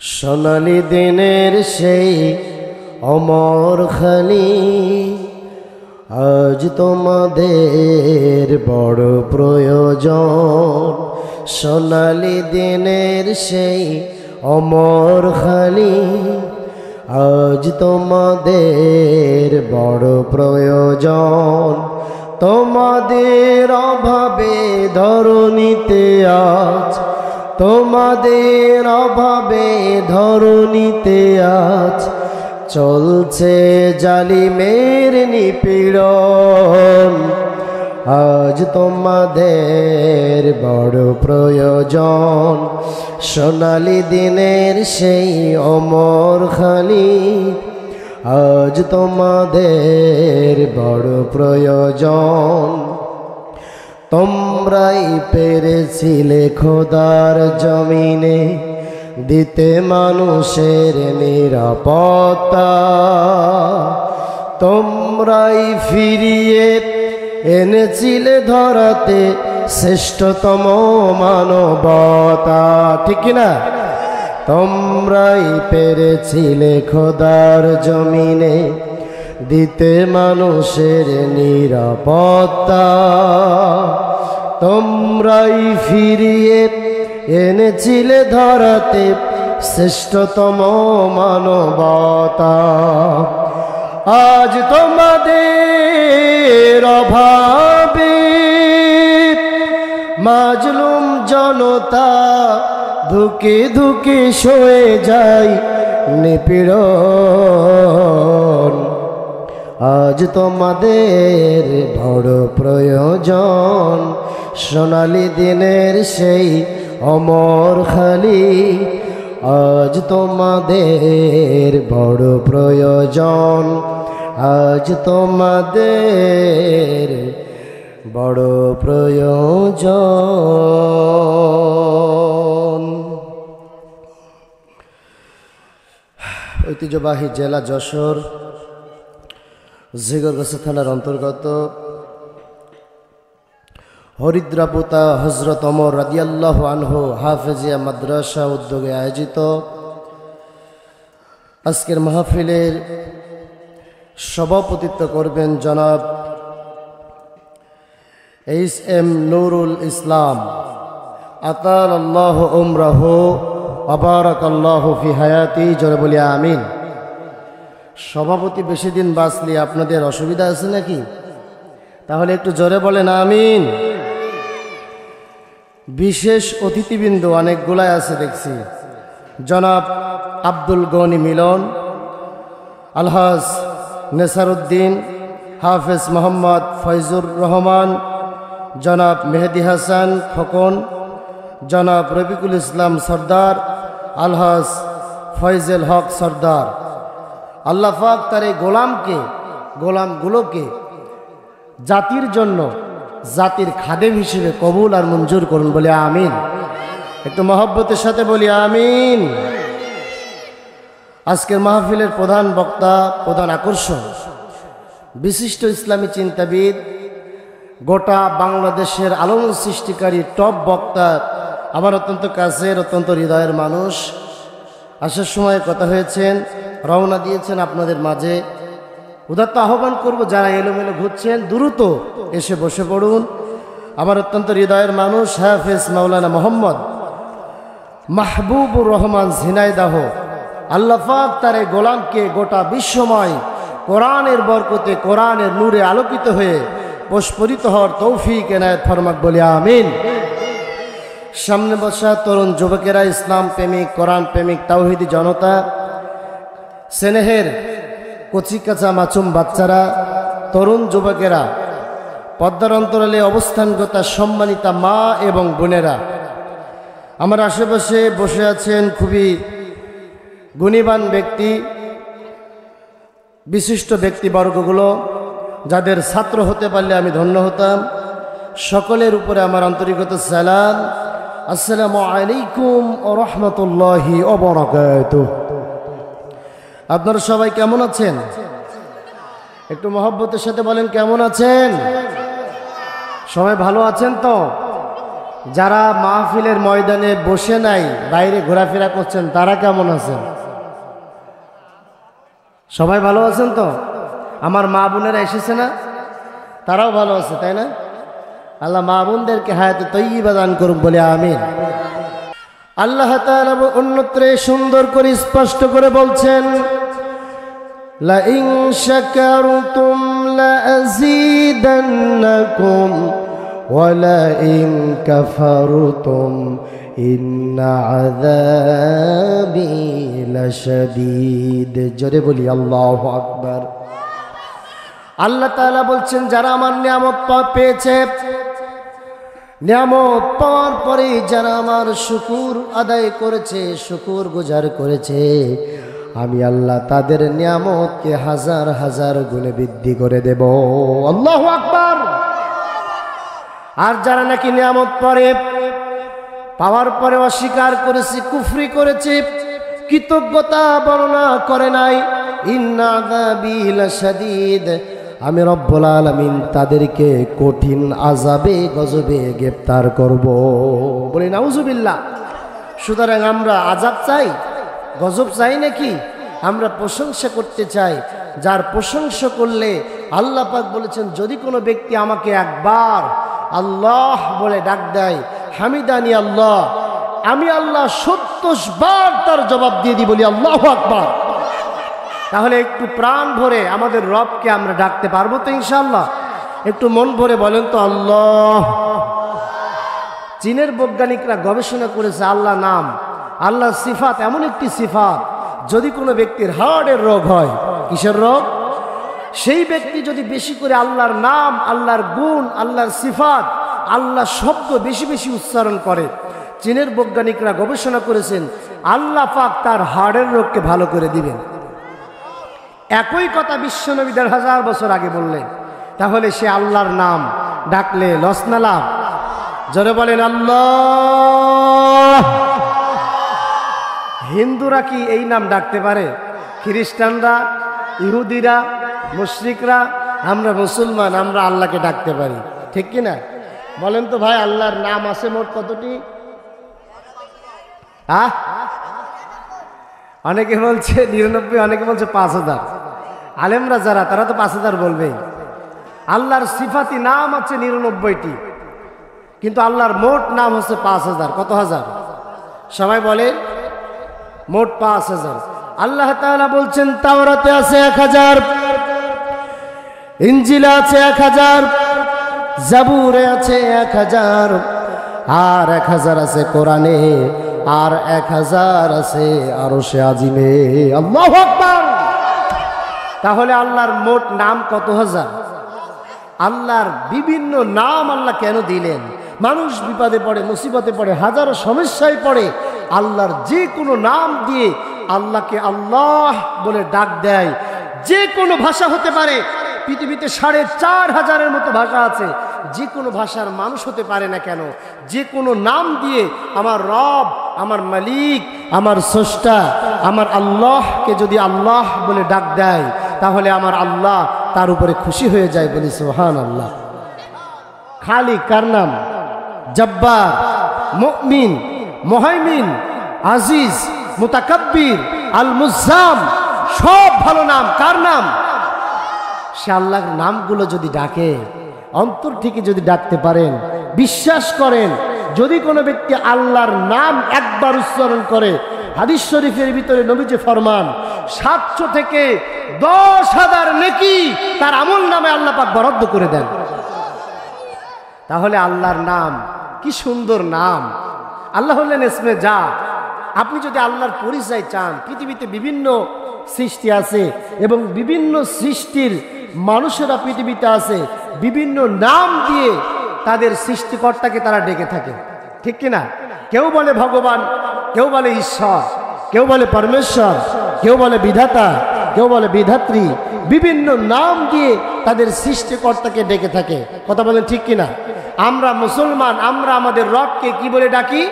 সোনালি দিনের সেই অমর খালি আজ তোমাদের বড় প্রয়োজন। সোনালি দিনের সেই অমর খালি আজ তোমাদের বড় প্রয়োজন। তোমাদের অভাবে ধরণীতে আজ, তোমাদের অভাবে ধরণীতে আজ চলছে জালিমের নিপীড়ন। আজ তোমাদের বড় প্রয়োজন। সোনালি দিনের সেই অমর খালি আজ তোমাদের বড় প্রয়োজন। তোমরাই পেরেছিলে খোদার জমিনে দিতে মানুষের নিরাপত্তা। তোমরাই ফিরিয়ে এনেছিলে ধরাতে শ্রেষ্ঠতম মানবতা, ঠিক না? তোমরাই পেরেছিলে খোদার জমিনে দিতে মানুষের নিরাপত্তা। তোমরাই ফিরিয়ে এনেছিলে ধরাতে শ্রেষ্ঠতম মানবতা। আজ তোমাদের অভাবে মাজলুম জনতা ধুকে ধুকে সয়ে যায় নিপীড়ন। আজ তোমাদের বড় প্রয়োজন। সোনালি দিনের সেই অমর খালি আজ তোমাদের বড় প্রয়োজন। আজ তোমাদের বড় প্রয়োজন। ঐতিহ্যবাহী জেলা যশোর জিগরগাছা থানার অন্তর্গত হরিদ্রাপুতা হজরত ওমর রাদিয়াল্লাহু আনহু হাফেজিয়া মাদ্রাসা উদ্যোগে আয়োজিত আজকের মাহফিলের সভাপতিত্ব করবেন জনাব এইচ.এম. নুরুল ইসলাম। আতালাল্লাহু উমরাহু ওয়া বারাকাল্লাহু ফি হায়াতি। জোরে বলি আমিন। সভাপতি বেশি দিন বাঁচলে আপনাদের অসুবিধা আছে নাকি? তাহলে একটু জোরে বলেন আমিন। বিশেষ অতিথিবৃন্দ অনেকগুলাই আছে দেখছি। জনাব আব্দুল গনি মিলন, আলহাজ নেসারউদ্দিন, হাফেজ মোহাম্মদ ফয়জুর রহমান, জনাব মেহেদি হাসান খোকন, জনাব রফিকুল ইসলাম সর্দার, আলহাজ ফয়জেল হক সর্দার। আল্লাহ পাক তার এই গোলামগুলোকে জাতির জন্য জাতির খাদেম হিসেবে কবুল আর মঞ্জুর করুন, বলে আমিন। একটু মহব্বতের সাথে বলি আমিন। আজকের মাহফিলের প্রধান বক্তা, প্রধান আকর্ষণ বিশিষ্ট ইসলামী চিন্তাবিদ, গোটা বাংলাদেশের আলোড়ন সৃষ্টিকারী টপ বক্তা, আমার অত্যন্ত কাছের অত্যন্ত হৃদয়ের মানুষ। আসার সময় কথা হয়েছেন, রওনা দিয়েছেন আপনাদের মাঝে। উদাত্ত আহ্বান করব, যারা এলোমেলো ঘুরছেন দ্রুত এসে বসে পড়ুন। আমার অত্যন্ত হৃদয়ের মানুষ হাফেজ মাওলানা মোহাম্মদ মাহবুবুর রহমান ঝিনাইদহ। আল্লাহ পাক তার এই গোলামকে গোটা বিশ্বময় কোরআনের বরকতে, কোরআনের নূরে আলোকিত হয়ে প্রস্ফুটিত হওয়ার তৌফিক এনায়েত ফরমাক, বলি আমিন। সামনে বসা তরুণ যুবকেরা, ইসলাম প্রেমিক, কোরআন প্রেমিক, তাওহীদি জনতা, স্নেহের কচিকাচা মাসুম বাচ্চারা, তরুণ যুবকেরা, পর্দার অন্তরালে অবস্থানগত সম্মানিতা মা এবং বোনেরা, আমার আশেপাশে বসে আছেন খুবই গুণীবান ব্যক্তি, বিশিষ্ট ব্যক্তিবর্গগুলো, যাদের ছাত্র হতে পারলে আমি ধন্য হতাম। সকলের উপরে আমার আন্তরিকতা সালাম। আসসালামু আলাইকুম ওয়া রাহমাতুল্লাহি ওয়া বারাকাতুহু। আপনারা সবাই কেমন আছেন? একটু মহব্বতের সাথে বলেন কেমন আছেন? সবাই ভালো আছেন তো? যারা মাহফিলের ময়দানে বসে নাই, বাইরে ঘোরাফেরা করছেন, তারা কেমন আছেন? সবাই ভালো আছেন তো? আমার মা বোনেরা এসেছে না? তারাও ভালো আছে, তাই না? আল্লাহ মা বোনদেরকে হায়াতে তৈয়্যিবা দান করুন, বলে আমিন। আল্লাহ তাআলা অন্যত্রে সুন্দর করে স্পষ্ট করে বলছেন, লা ইন শাকারতুম লা আযীদান্নাকুম ওয়া লা ইন কাফারতুম ইন্না আযাবি লাশাদীদ। জোরে বলি আল্লাহু আকবার। আল্লাহ তাআলা বলছেন, যারা আমার নিয়ামত পেয়েছে, নিয়ামত পাওয়ার পরে যারা আমার শুকর আদায় করেছে, শুকর গুজার করেছে, আমি আল্লাহ তাদের নিয়ামতকে হাজার হাজার গুণে বৃদ্ধি করে দেব। আল্লাহু আকবার। আর যারা নাকি নিয়ামত পাওয়ার পরে অস্বীকার করেছে, কুফরি করেছে, কৃতজ্ঞতা বর্ণনা করে নাই, ইন্না আযাবি লাশাদীদ, আমি রব্বুল আলামিন তাদেরকে কঠিন আযাবে গজবে গ্রেফতার করব। বলি নাউজুবিল্লাহ। সুতরাং আমরা আযাব চাই, গজব চাই নাকি? আমরা প্রশংসা করতে চাই। যার প্রশংসা করলে আল্লাহ পাক বলেছেন, যদি কোনো ব্যক্তি আমাকে একবার আল্লাহ বলে ডাক দেয়, হামিদানি আল্লাহ, আমি আল্লাহ 70 বার তার জবাব দিয়ে দিই। বলি আল্লাহু আকবার। তাহলে একটু প্রাণ ভরে আমাদের রবকে আমরা ডাকতে পারবো তো ইনশাআল্লাহ? একটু মন ভরে বলেন তো আল্লাহ। চীনের বৈজ্ঞানিকরা গবেষণা করেছে, আল্লাহ নাম, আল্লাহর সিফাত এমন একটি সিফাত, যদি কোনো ব্যক্তির হার্টের রোগ হয়, কিসের রোগ, সেই ব্যক্তি যদি বেশি করে আল্লাহর নাম, আল্লাহর গুণ, আল্লাহর সিফাত, আল্লাহর শব্দ বেশি বেশি উচ্চারণ করে, চীনের বৈজ্ঞানিকরা গবেষণা করেছেন, আল্লাহ পাক তার হার্টের রোগকে ভালো করে দিবেন। একই কথা বিশ্বনবী ১৫০০ বছর আগে বললেন। তাহলে সে আল্লাহর নাম ডাকলে লস না লাভ? জোরে বলেন আল্লাহ। হিন্দুরা কি এই নাম ডাকতে পারে? খ্রিস্টানরা, ইহুদিরা, মুশরিকরা, আমরা মুসলমান, আমরা আল্লাহকে ডাকতে পারি, ঠিক কি না? বলেন তো ভাই, আল্লাহর নাম আছে মোট কতটি? অনেকে বলছে ৯৯, অনেকে বলছে ৫,০০০। আলেমরা যারা, তারা তো ৫,০০০ বলবে। আল্লাহর সিফাতি নাম আছে ৯৯টি, কিন্তু আল্লাহর মোট নাম হচ্ছে ৫,০০০। কত হাজার? সবাই বলে মোট ৫,০০০। আল্লাহ তাআলা বলছেন, তাওরাতে আছে ১,০০০, ইনজিলে আছে ১,০০০, জাবুরে আছে ১,০০০, আর ১,০০০ আছে কোরআনে, আর ১,০০০ আছে আরশে আজিমে। আল্লাহু আকবার। তাহলে আল্লাহর মোট নাম কত হাজার? আল্লাহর বিভিন্ন নাম আল্লাহ কেন দিলেন? মানুষ বিপদে পড়ে, মুসিবতে পড়ে, হাজারো সমস্যায় পড়ে, আল্লাহর যে কোনো নাম দিয়ে আল্লাহকে আল্লাহ বলে ডাক দেয়। যে কোনো ভাষা হতে পারে, পৃথিবীতে ৪,৫০০-এর মতো ভাষা আছে, যে কোনো ভাষার মানুষ হতে পারে না কেন, যে কোনো নাম দিয়ে আমার রব, আমার মালিক, আমার স্রষ্টা, আমার আল্লাহকে যদি আল্লাহ বলে ডাক দেয়, তাহলে আমার আল্লাহ তার উপরে খুশি হয়ে যায়। বলি সুবহানাল্লাহ। খালিক কার নাম? জব্বার, মুমিন, মুহাইমিন, আজিজ, মুতাকাব্বির, আল মুজ্জাম, সব ভালো নাম কার নাম? সে আল্লাহর নামগুলো যদি ডাকে, অন্তর থেকে যদি ডাকতে পারেন, বিশ্বাস করেন, যদি কোনো ব্যক্তি আল্লাহর নাম একবার উচ্চারণ করে, হাদিস শরীফের ভিতরে নবীজি ফরমান, ৭০০ থেকে ১০,০০০ নেকি তার আমল নামে আল্লাহ পাক বরাদ্দ করে দেন। তাহলে আল্লাহর নাম কি সুন্দর নাম। আল্লাহ হলেন ইসমে যা। আপনি যদি আল্লাহর পরিচয় চান, পৃথিবীতে বিভিন্ন সৃষ্টি আছে এবং বিভিন্ন সৃষ্টির মানুষেরা পৃথিবীতে আছে, বিভিন্ন নাম দিয়ে তাদের সৃষ্টিকর্তাকে তারা ডেকে থাকে, ঠিক কিনা? কেউ বলে ভগবান, কেউ বলে ঈশ্বর, কেউ বলে পরমেশ্বর, কেউ বলে বিধাতা, কেউ বলে বিধাত্রী, বিভিন্ন নাম দিয়ে তাদের সৃষ্টিকর্তাকে ডেকে থাকে। কথা বলেন ঠিক কিনা? আমরা মুসলমান, আমরা আমাদের রবকে কি বলে ডাকি?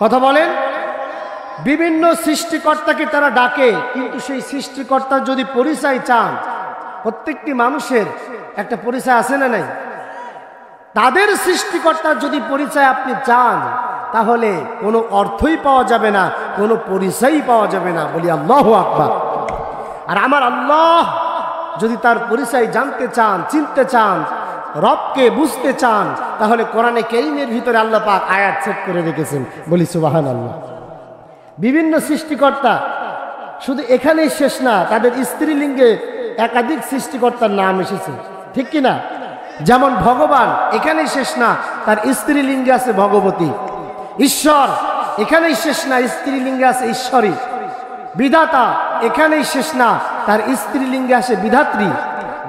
কথা বলেন। বিভিন্ন সৃষ্টিকর্তাকে তারা ডাকে, কিন্তু সেই সৃষ্টিকর্তার যদি পরিচয় চান, প্রত্যেকটি মানুষের একটা পরিচয় আছে না নাই? তাদের সৃষ্টিকর্তার যদি পরিচয় আপনি চান, তাহলে কোনো অর্থই পাওয়া যাবে না, কোনো পরিচয়ই পাওয়া যাবে না। বলি আল্লাহু আকবার। আর আমার আল্লাহ যদি তার পরিচয় জানতে চান, চিনতে চান, রবকে বুঝতে চান, তাহলে কোরআনে কারীমের ভিতরে আল্লাহ পাক আয়াত সেট করে রেখেছেন। বলি সুবহানাল্লাহ। বিভিন্ন সৃষ্টিকর্তা শুধু এখানেই শেষ না, তাদের স্ত্রীলিঙ্গে একাধিক সৃষ্টিকর্তার নাম এসেছে, ঠিক কিনা? যেমন ভগবান এখানেই শেষ না, তার স্ত্রীলিঙ্গে আছে ভগবতী। ঈশ্বর এখানেই শেষ না, স্ত্রীলিঙ্গে আছে ঈশ্বরী। বিধাতা এখানেই শেষ না, তার স্ত্রীলিঙ্গে আছে বিধাত্রী।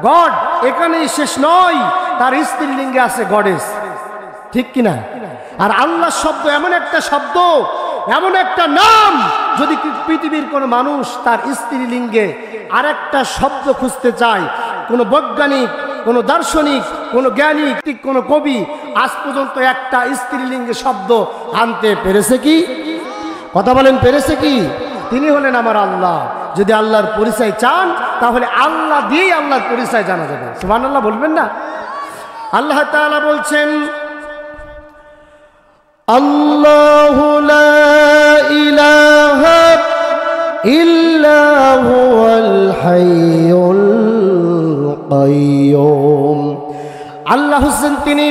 গড এখানেই শেষ নয়, তার স্ত্রীলিঙ্গে আছে গডেস, ঠিক কিনা? আর আল্লাহ শব্দ এমন একটা শব্দ, এমন একটা নাম, যদি পৃথিবীর কোনো মানুষ তার স্ত্রীলিঙ্গে আরেকটা শব্দ খুঁজতে চায়, কোনো বৈজ্ঞানিক, কোনো দার্শনিক, কোনো জ্ঞানী, কোনো কবি আজ পর্যন্ত একটা স্ত্রীলিঙ্গে শব্দ আনতে পেরেছে কি? কথা বলেন, পেরেছে কি? তিনি হলেন আমার আল্লাহ। যদি আল্লাহর পরিচয় চান, তাহলে আল্লাহ দিয়েই আল্লাহর পরিচয় জানা যাবে। সুবহানাল্লাহ বলবেন না? আল্লাহ তাআলা বলছেন, আল্লাহু লা ইলাহা ইল্লা হুয়াল হাইয়ুল কাইয়ুম। আল্লাহ হোসেন তিনি,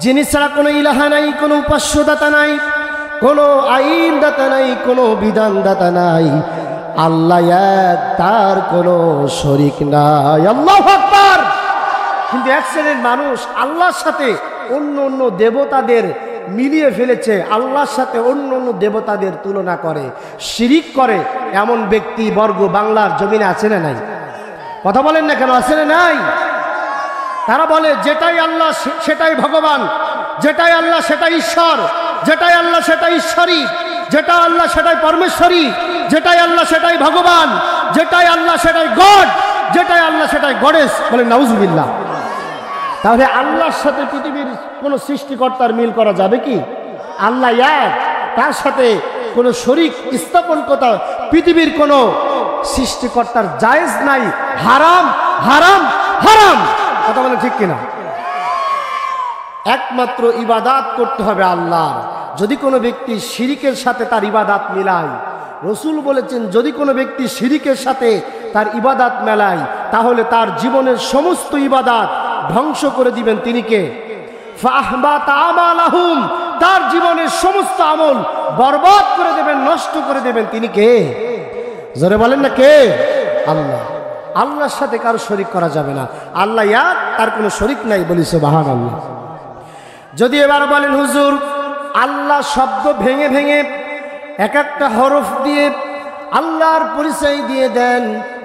যিনি ছাড়া কোনো ইলাহা নাই, কোনো উপাস্যদাতা নাই, কোনো আইনদাতা নাই, কোনো বিধানদাতা নাই। আল্লাহ এক, তার কোনো শরীক নাই। আল্লাহু আকবার। কিন্তু এক শ্রেণীর মানুষ আল্লাহর সাথে অন্য অন্য দেবতাদের মিলিয়ে ফেলেছে, আল্লাহর সাথে অন্য অন্য দেবতাদের তুলনা করে, শিরিক করে। এমন ব্যক্তি বর্গ বাংলার জমিনে আছে না নাই? কথা বলেন না কেন, আছে না নাই? তারা বলে যেটাই আল্লাহ সেটাই ভগবান, যেটাই আল্লাহ সেটাই ঈশ্বর, যেটাই আল্লাহ সেটাই ঈশ্বরী, যেটা আল্লাহ সেটাই পরমেশ্বরী, যেটাই আল্লাহ সেটাই ভগবান, যেটাই আল্লাহ সেটাই গড, যেটাই আল্লাহ সেটাই গডেস। বলে নাউজুবিল্লাহ। তাহলে আল্লাহর সাথে পৃথিবীর কোন সৃষ্টিকর্তার মিল করা যাবে কি? আল্লাহ এক, তার সাথে কোনো শরীক স্থাপন করা পৃথিবীর কোন সৃষ্টিকর্তার জায়েজ নাই। হারাম, হারাম, হারাম। কথা বলে ঠিক কিনা? একমাত্র ইবাদাত করতে হবে আল্লাহ। যদি কোনো ব্যক্তি শিরিকের সাথে তার ইবাদাত মিলায়, রসুল বলেছেন যদি কোনো ব্যক্তি শিরিকের সাথে তার ইবাদাত মেলায়, তাহলে তার জীবনের সমস্ত ইবাদাত ধ্বংস করে দিবেন তিনি কে? ফাহবাতা আমালাহুম, তার জীবনের সমস্ত আমল বরবাদ করে দেবেন, নষ্ট করে দেবেন তিনি কে? জোরে বলেন না কে? আল্লাহ। আল্লাহর সাথে কারো শরীক করা যাবে না। আল্লাহ এক, তার কোনো শরীক নাই। বলি সুবহানাল্লাহ। যদি এবার বলেন হুজুর আল্লাহ শব্দ ভেঙে ভেঙে এক একটা হরফ দিয়ে আল্লাহর পরিচয় দিয়ে দেন,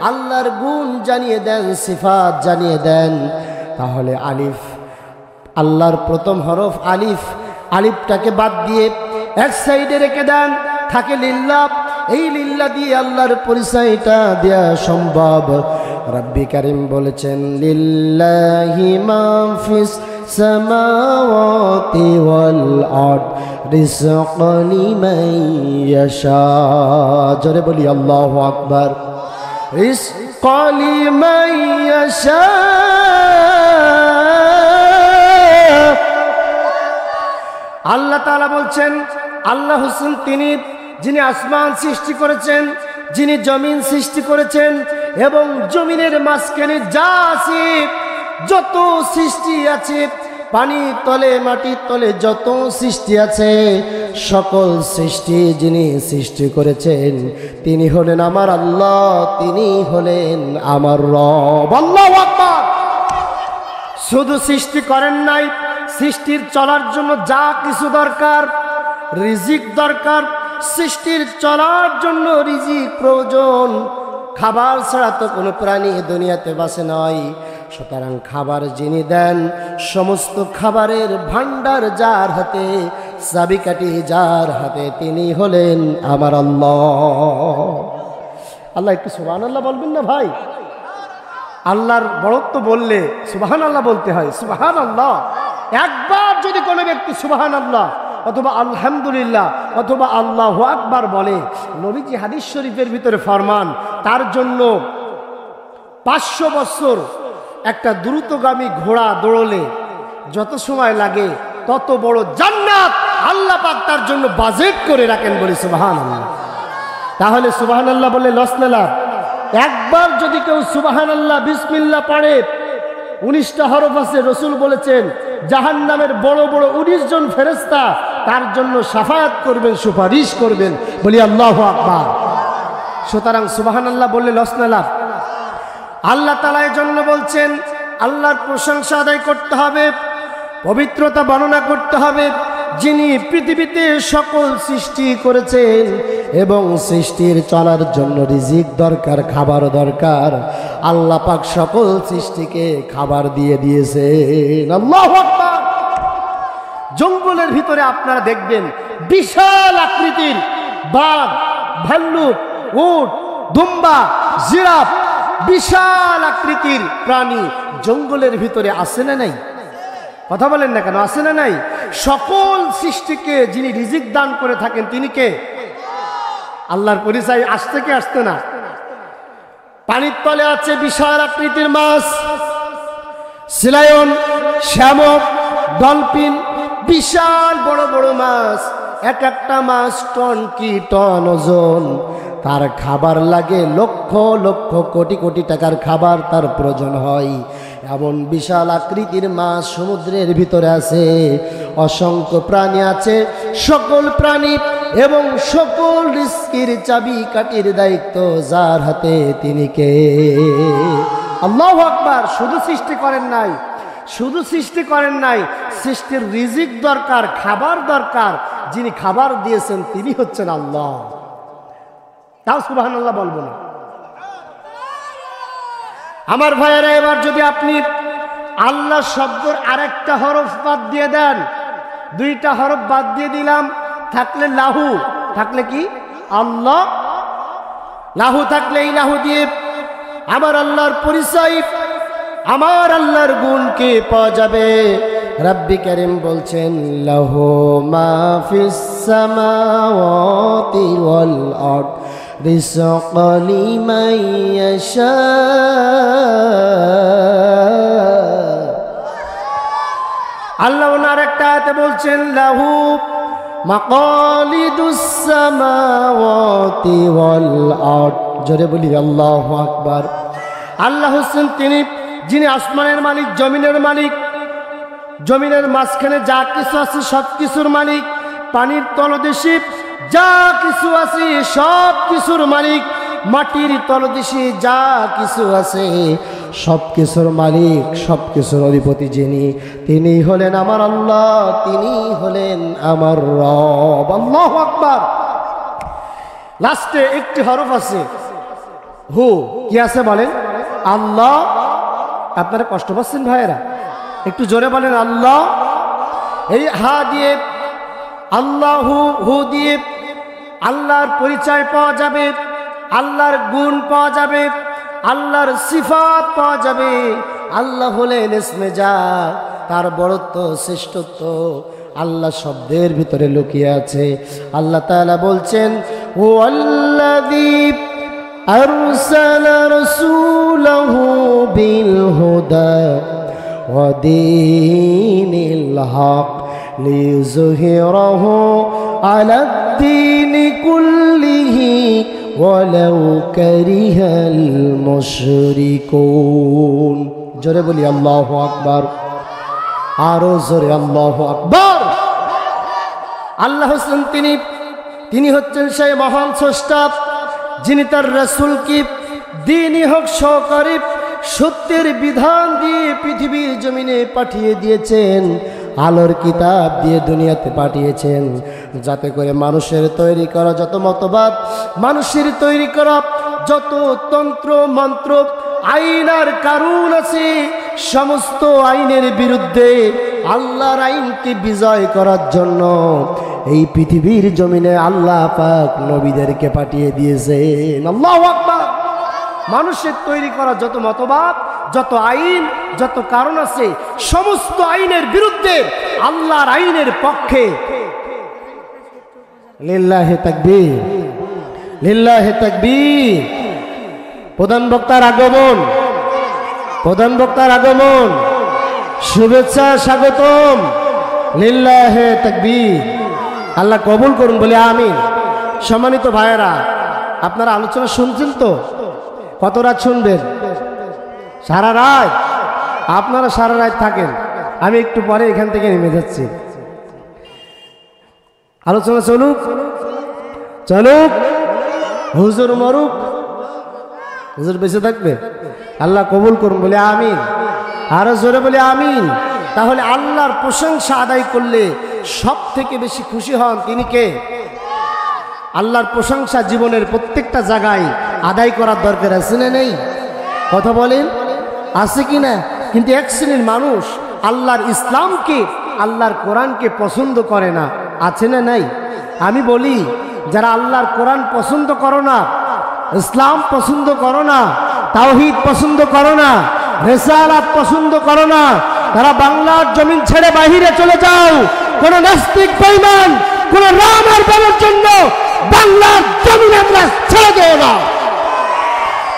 আল্লাহর গুণ জানিয়ে দেন, সিফাত জানিয়ে দেন, তাহলে আলিফ, আল্লাহর প্রথম হরফ আলিফ, আলিফটাকে বাদ দিয়ে এক সাইডে রেখে দেন, থাকে লিল্লাহ। এই লিল্লাহ দিয়ে আল্লাহর পরিচয়টা দেয়া সম্ভব। রব্বি কারীম বলেছেন লিল্লাহি মা ফিস সামাওয়াতি ওয়াল আরদ রিজকান লিমান ইয়াশা। জোরে বলি আল্লাহু আকবার। রিজকান লিমান ইয়াশা। আল্লাহ তাআলা বলছেন, আল্লাহ হোসেন তিনি যিনি আসমান সৃষ্টি করেছেন, যিনি জমিন সৃষ্টি করেছেন, এবং জমিনের মাঝখানে যা আছে, যত সৃষ্টি আছে, পানির তলে মাটির তলে যত সৃষ্টি আছে, সকল সৃষ্টি যিনি সৃষ্টি করেছেন তিনি হলেন আমার আল্লাহ, তিনি হলেন আমার রব। আল্লাহু আকবার। শুধু সৃষ্টি করেন নাই, সৃষ্টির চলার জন্য যা কিছু দরকার, রিজিক দরকার, সৃষ্টির চলার জন্য রিজিক প্রয়োজন। খাবার ছাড়া তো কোনো প্রাণী দুনিয়াতে বাঁচে নয়। সুতরাং খাবার যিনি দেন, সমস্ত খাবারের ভান্ডার যার হাতে, চাবিকাঠি যার হাতে, তিনি হলেন আমার আল্লাহ। আল্লাহ একটু সুবহানাল্লাহ বলবেন না ভাই? আল্লাহর বড়ত্ব বললে সুবহানাল্লাহ বলতে হয়। সুবহানাল্লাহ। একবার যদি কোনো ব্যক্তি সুবহানাল্লাহ অথবা আলহামদুলিল্লাহ অথবা আল্লাহু আকবার বলে, নবীজি হাদিস শরীফের ভিতরে ফরমান, তার জন্য 500 বছর একটা দ্রুতগামী ঘোড়া দৌড়লে যত সময় লাগে তত বড় জান্নাত আল্লাহ পাক তার জন্য বাজেট করে রাখেন, বলি সুবহানাল্লাহ। তাহলে সুবহানাল্লাহ বলে লস না লাভ? একবার যদি কেউ সুবহানাল্লাহ বিসমিল্লাহ পড়ে, 19টা হরফ আছে, রসুল বলেছেন জাহান্নামের বড় বড় 19 জন ফেরেশতা তার জন্য শাফায়াত করবেন, সুপারিশ করবেন, বলি আল্লাহু আকবার। সুতরাং সুবহানাল্লাহ বললে লস না লাভ? আল্লাহ তাআলা এর জন্য বলছেন আল্লাহর প্রশংসা আদায় করতে হবে, পবিত্রতা বর্ণনা করতে হবে, যিনি পৃথিবীতে সকল সৃষ্টি করেছেন এবং সৃষ্টির চলার জন্য রিজিক দরকার, খাবার দরকার। আল্লাহ পাক সকল সৃষ্টিকে খাবার দিয়ে দিয়েছেন। আল্লাহু আকবার। জঙ্গলের ভিতরে আপনারা দেখবেন বিশাল আকৃতির বাঘ, ভাল্লুক, উট, দুম্বা, জিরাফ, বিশাল আকৃতির প্রাণী জঙ্গলের ভিতরে আছে না নাই? কথা বলেন না কেন, আছে না নাই? সকল সৃষ্টিকে যিনি রিজিক দান করে থাকেন তিনি কে? আল্লাহর পরিচয় আসতে কি আসতে না? পানির তলে আছে বিশাল আকৃতির মাছ, সিলায়ন, শামুক, ডলফিন, বিশাল বড় বড় মাছ। এক একটা মাছ টন কি টন ওজন। তার খাবার লাগে লক্ষ লক্ষ কোটি কোটি টাকার খাবার তার প্রয়োজন হয়। এমন বিশাল আকৃতির মাছ সমুদ্রের ভিতরে আছে। অসংখ্য প্রাণী আছে, সকল প্রাণী এবং সকল রিস্কির চাবি কাঠির দায়িত্ব যার হাতে তিনি কে? আল্লাহু আকবার। শুধু সৃষ্টি করেন নাই, শুধু সৃষ্টি করেন নাই, সৃষ্টির রিজিক দরকার, খাবার দরকার। যিনি খাবার দিয়েছেন তিনি হচ্ছেন আল্লাহ। তাও সুবহানাল্লাহ বলবো না? আমার ভাইয়েরা, এবার যদি আপনি আল্লাহ শব্দের আরেকটা হরফ বাদ দিয়ে দেন, 2টা হরফ বাদ দিয়ে দিলাম, থাকলে লাহু, থাকলে কি? আল্লাহ। লাহু থাকলে এই লাহু দিয়ে আমার আল্লাহর পরিচয়, আমার আল্লাহর গুণকে পাওয়া যাবে। রব্বি কারীম বলছেন লাহু মা ফিস সামাওয়াতি ওয়াল আরদ রিজকান লিমান ইয়াশা। আল্লাহ ওনার একটা আয়াতে বলছেন লাহু মাকালিদুস সামাওয়াতি ওয়াল আরদ। জোরে বলি আল্লাহু আকবার। আল্লাহ হোসেন তিনি যিনি আসমানের মালিক, জমিনের মালিক, জমিনের মাঝখানে যা কিছু আছে সব কিছুর মালিক, পানির তলদেশে যা কিছু আছে সব কিছুর মালিক, মাটির তলদেশে যা কিছু আছে সব কিছুর মালিক, সব কিছুর অধিপতি যিনি, তিনি হলেন আমার আল্লাহ, তিনি হলেন আমার রব। আল্লাহু আকবার। লাস্টে একটি হরফ আছে হু। কি আছে বলেন? আল্লাহ। আপনারা কষ্ট পাচ্ছেন ভাইয়েরা? একটু জোরে বলেন আল্লাহ। এই হা দিয়ে আল্লাহু, হু দিয়ে আল্লাহর পরিচয় পাওয়া যাবে, আল্লাহর গুণ পাওয়া যাবে, আল্লাহর সিফাত পাওয়া যাবে। আল্লাহ হলেন ইসমে যা, তার বড়ত্ব, শ্রেষ্ঠত্ব আল্লাহ শব্দের ভিতরে লুকিয়ে আছে। আল্লাহ তাআলা বলছেন হুয়াল্লাযী আরসালা রাসূলাহু বিল হুদা ওয়া দীনিল হক লিইয়ুযহিরাহু আলাদ-দীনি কুল্লিহি ওয়ালাউ কারিহাল মুশরিকুন। জোরে বলি আল্লাহু আকবার। আরো জোরে আল্লাহু আকবার। আল্লাহ হোসেন তিনি হচ্ছেন সেই মহান স্রষ্টা যিনি তার রাসূলকে দ্বীনই হক সহকারে সত্যের বিধান দিয়ে পৃথিবীর জমিনে পাঠিয়ে দিয়েছেন, আলোর কিতাব দিয়ে দুনিয়াতে পাঠিয়েছেন, যাতে করে মানুষের তৈরি করা যত মতবাদ, মানুষের তৈরি করা যত তন্ত্র মন্ত্র, আইন আর কানুন আছে, সমস্ত আইনের বিরুদ্ধে আল্লাহর আইনকে বিজয় করার জন্য এই পৃথিবীর জমিনে আল্লাহ পাক নবীদেরকে পাঠিয়ে দিয়েছেন। আল্লাহু আকবার। মানুষের তৈরি করা যত মতবাদ, যত আইন, যত কারণ আছে, সমস্ত আইনের বিরুদ্ধে আল্লাহর আইনের পক্ষে। লিল্লাহি তাকবীর, লিল্লাহি তাকবীর। প্রধান বক্তার আগমন, প্রধান বক্তার আগমন। শুভেচ্ছা স্বাগতম, লিল্লাহে তাকবীর। আল্লাহ কবুল করুন বলে আমিন। সম্মানিত ভাইয়েরা, আপনারা আলোচনা শুনছেন তো? কত রাত শুনবেন? সারা রাত? আপনারা সারা রাত থাকেন, আমি একটু পরে এখান থেকে নেমে যাচ্ছি। আলোচনা চলুক চলুক, হুজুর মরুক, হুজুর বেঁচে থাকবে। আল্লাহ কবুল করুন বলে আমিন। আরো জোরে বলে আমিন। তাহলে আল্লাহর প্রশংসা আদায় করলে সব থেকে বেশি খুশি হন তিনি কে? আল্লাহর প্রশংসা জীবনের প্রত্যেকটা জায়গায় আদায় করার দরকার আছে না নেই? কথা বলেন, আছে কি না? কিন্তু এক শ্রেণীর মানুষ আল্লাহর ইসলামকে, আল্লাহর কোরআনকে পছন্দ করে না, আছে না নাই? আমি বলি, যারা আল্লাহর কোরআন পছন্দ করো না, ইসলাম পছন্দ করো না, তাওহীদ পছন্দ করো না, রিসালাত পছন্দ করো না, তারা বাংলার জমিন ছেড়ে বাহিরে চলে যাও। কোন নাস্তিক বেঈমান কোন রাম আর বাবার জন্য বাংলার জমিন আমরা ছেড়ে দেব না।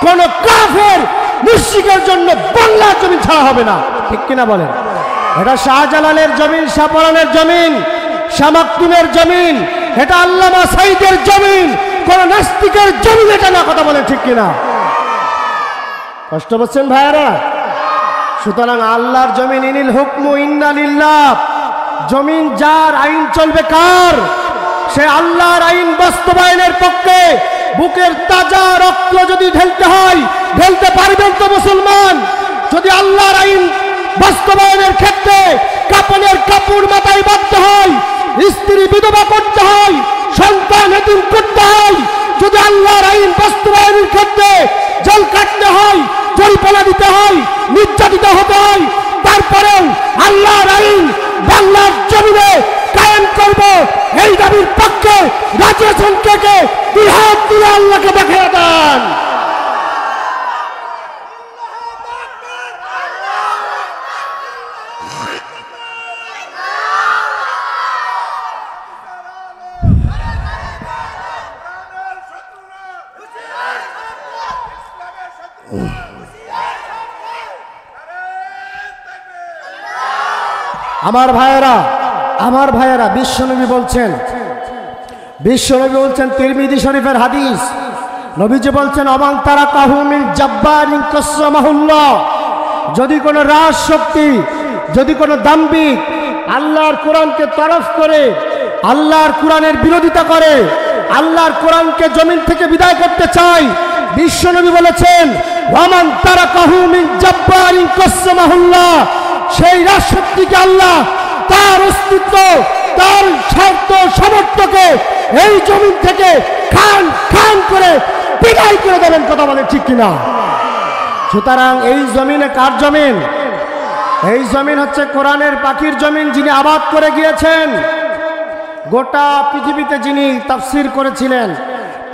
কোন কাফের মুশরিকের জন্য বাংলার জমিন ছাড়া হবে না। ঠিক কিনা বলেন? এটা শাহজালালের জমিন, শাহপরানের জমিন, শাহ মাকতুমের জমিন, এটা আল্লামা সাঈদের জমিন, কোন নাস্তিকের জমিন এটা না। কথা বলেন ঠিক কিনা? কষ্ট পাচ্ছেন ভাইয়ারা? সুতরাং আল্লাহর জমিন, ইনিল হুকমু ইন্না লিল্লাহ, জমিন যার, আইন চলবে কার? সে আল্লাহর আইন বাস্তবায়নের পক্ষে বুকের তাজা রক্ত যদি ঢেলতে হয় ঢেলতে পারবেন তো মুসলমান? যদি আল্লাহর আইন বাস্তবায়নের ক্ষেত্রে কাপড়ের কাপড় মাথায় বাঁধতে হয়, স্ত্রী বিধবা করতে হয়, সন্তান এতিম করতে হয়, যদি আল্লাহর আইন বাস্তবায়নের ক্ষেত্রে জল কাটতে হয়, জরিমানা দিতে হয়, নির্যাতিত হতে হয়, তারপরেও আল্লাহর আইন বাংলার জমিনে কায়েম করব, এই দাবির পক্ষে রাজি আছেন কে কে? দুই হাত তুলে আল্লাহকে দেখিয়ে দেন। আমার ভাইয়েরা, বিশ্বনবী বলছেন তিরমিজি শরীফের হাদিস, নবীজি বলছেন অমান তারাকাহু মিন জাব্বারিন কাসমাহুল্লাহ, যদি কোনো রাজ শক্তি, যদি কোনো দাম্ভিক আল্লাহর কোরআনকে তরফ করে, আল্লাহর কোরআনের বিরোধিতা করে, আল্লাহর কোরআনকে জমিন থেকে বিদায় করতে চায়, বিশ্বনবী বলেছেন ওয়ামান তারাকাহু মিন জাব্বারিন কাসমাহুল্লাহ, সেই রাজ শক্তিকে আল্লাহ তার অস্তিত্ব, তার স্বার্থ সামর্থ্যকে এই জমিন থেকে খান খান করে বিদায় করে দেবেন। কথা বলে ঠিক কিনা? সুতরাং এই জমিনে কার জমিন? এই জমিন হচ্ছে কোরআনের পাখির জমিন, যিনি আবাদ করে গিয়েছেন। গোটা পৃথিবীতে যিনি তাফসির করেছিলেন,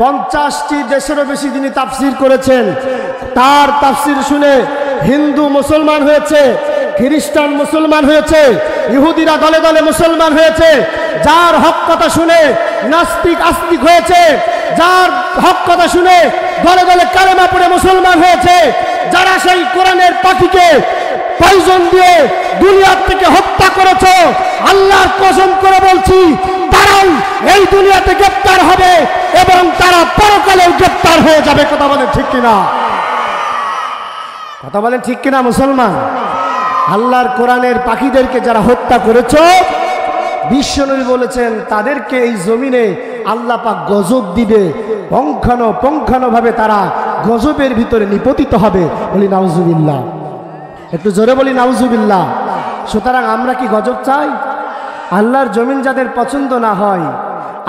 50টি দেশেরও বেশি যিনি তাফসির করেছেন, তার তাফসির শুনে হিন্দু মুসলমান হয়েছে, খ্রিস্টান মুসলমান হয়েছে, ইহুদিরা দলে দলে মুসলমান হয়েছে, যার হক কথা শুনে নাস্তিক আস্তিক হয়েছে, যার হক কথা শুনে দলে দলে কালেমা পড়ে মুসলমান হয়েছে, যারা সেই কোরআনের পাখিকে পয়জন দিয়ে দুনিয়া থেকে হত্যা করেছে, আল্লাহর কসম করে বলছি তারাও এই দুনিয়াতে গ্রেফতার হবে এবং তারা পরকালেও গ্রেফতার হয়ে যাবে। কথা বলেন ঠিক কিনা? কথা বলেন ঠিক কিনা মুসলমান? আল্লাহর কোরআনের পাখিদেরকে যারা হত্যা করেছ, বিশ্বনবী বলেছেন তাদেরকে এই জমিনে আল্লাহ পাক গজব দিবে, পঙ্খানুভাবে তারা গজবের ভিতরে নিপতিত হবে। বলি নাউজুবিল্লাহ, একটু জোরে বলি নাউজুবিল্লাহ। সুতরাং আমরা কি গজব চাই? আল্লাহর জমিন যাদের পছন্দ না হয়,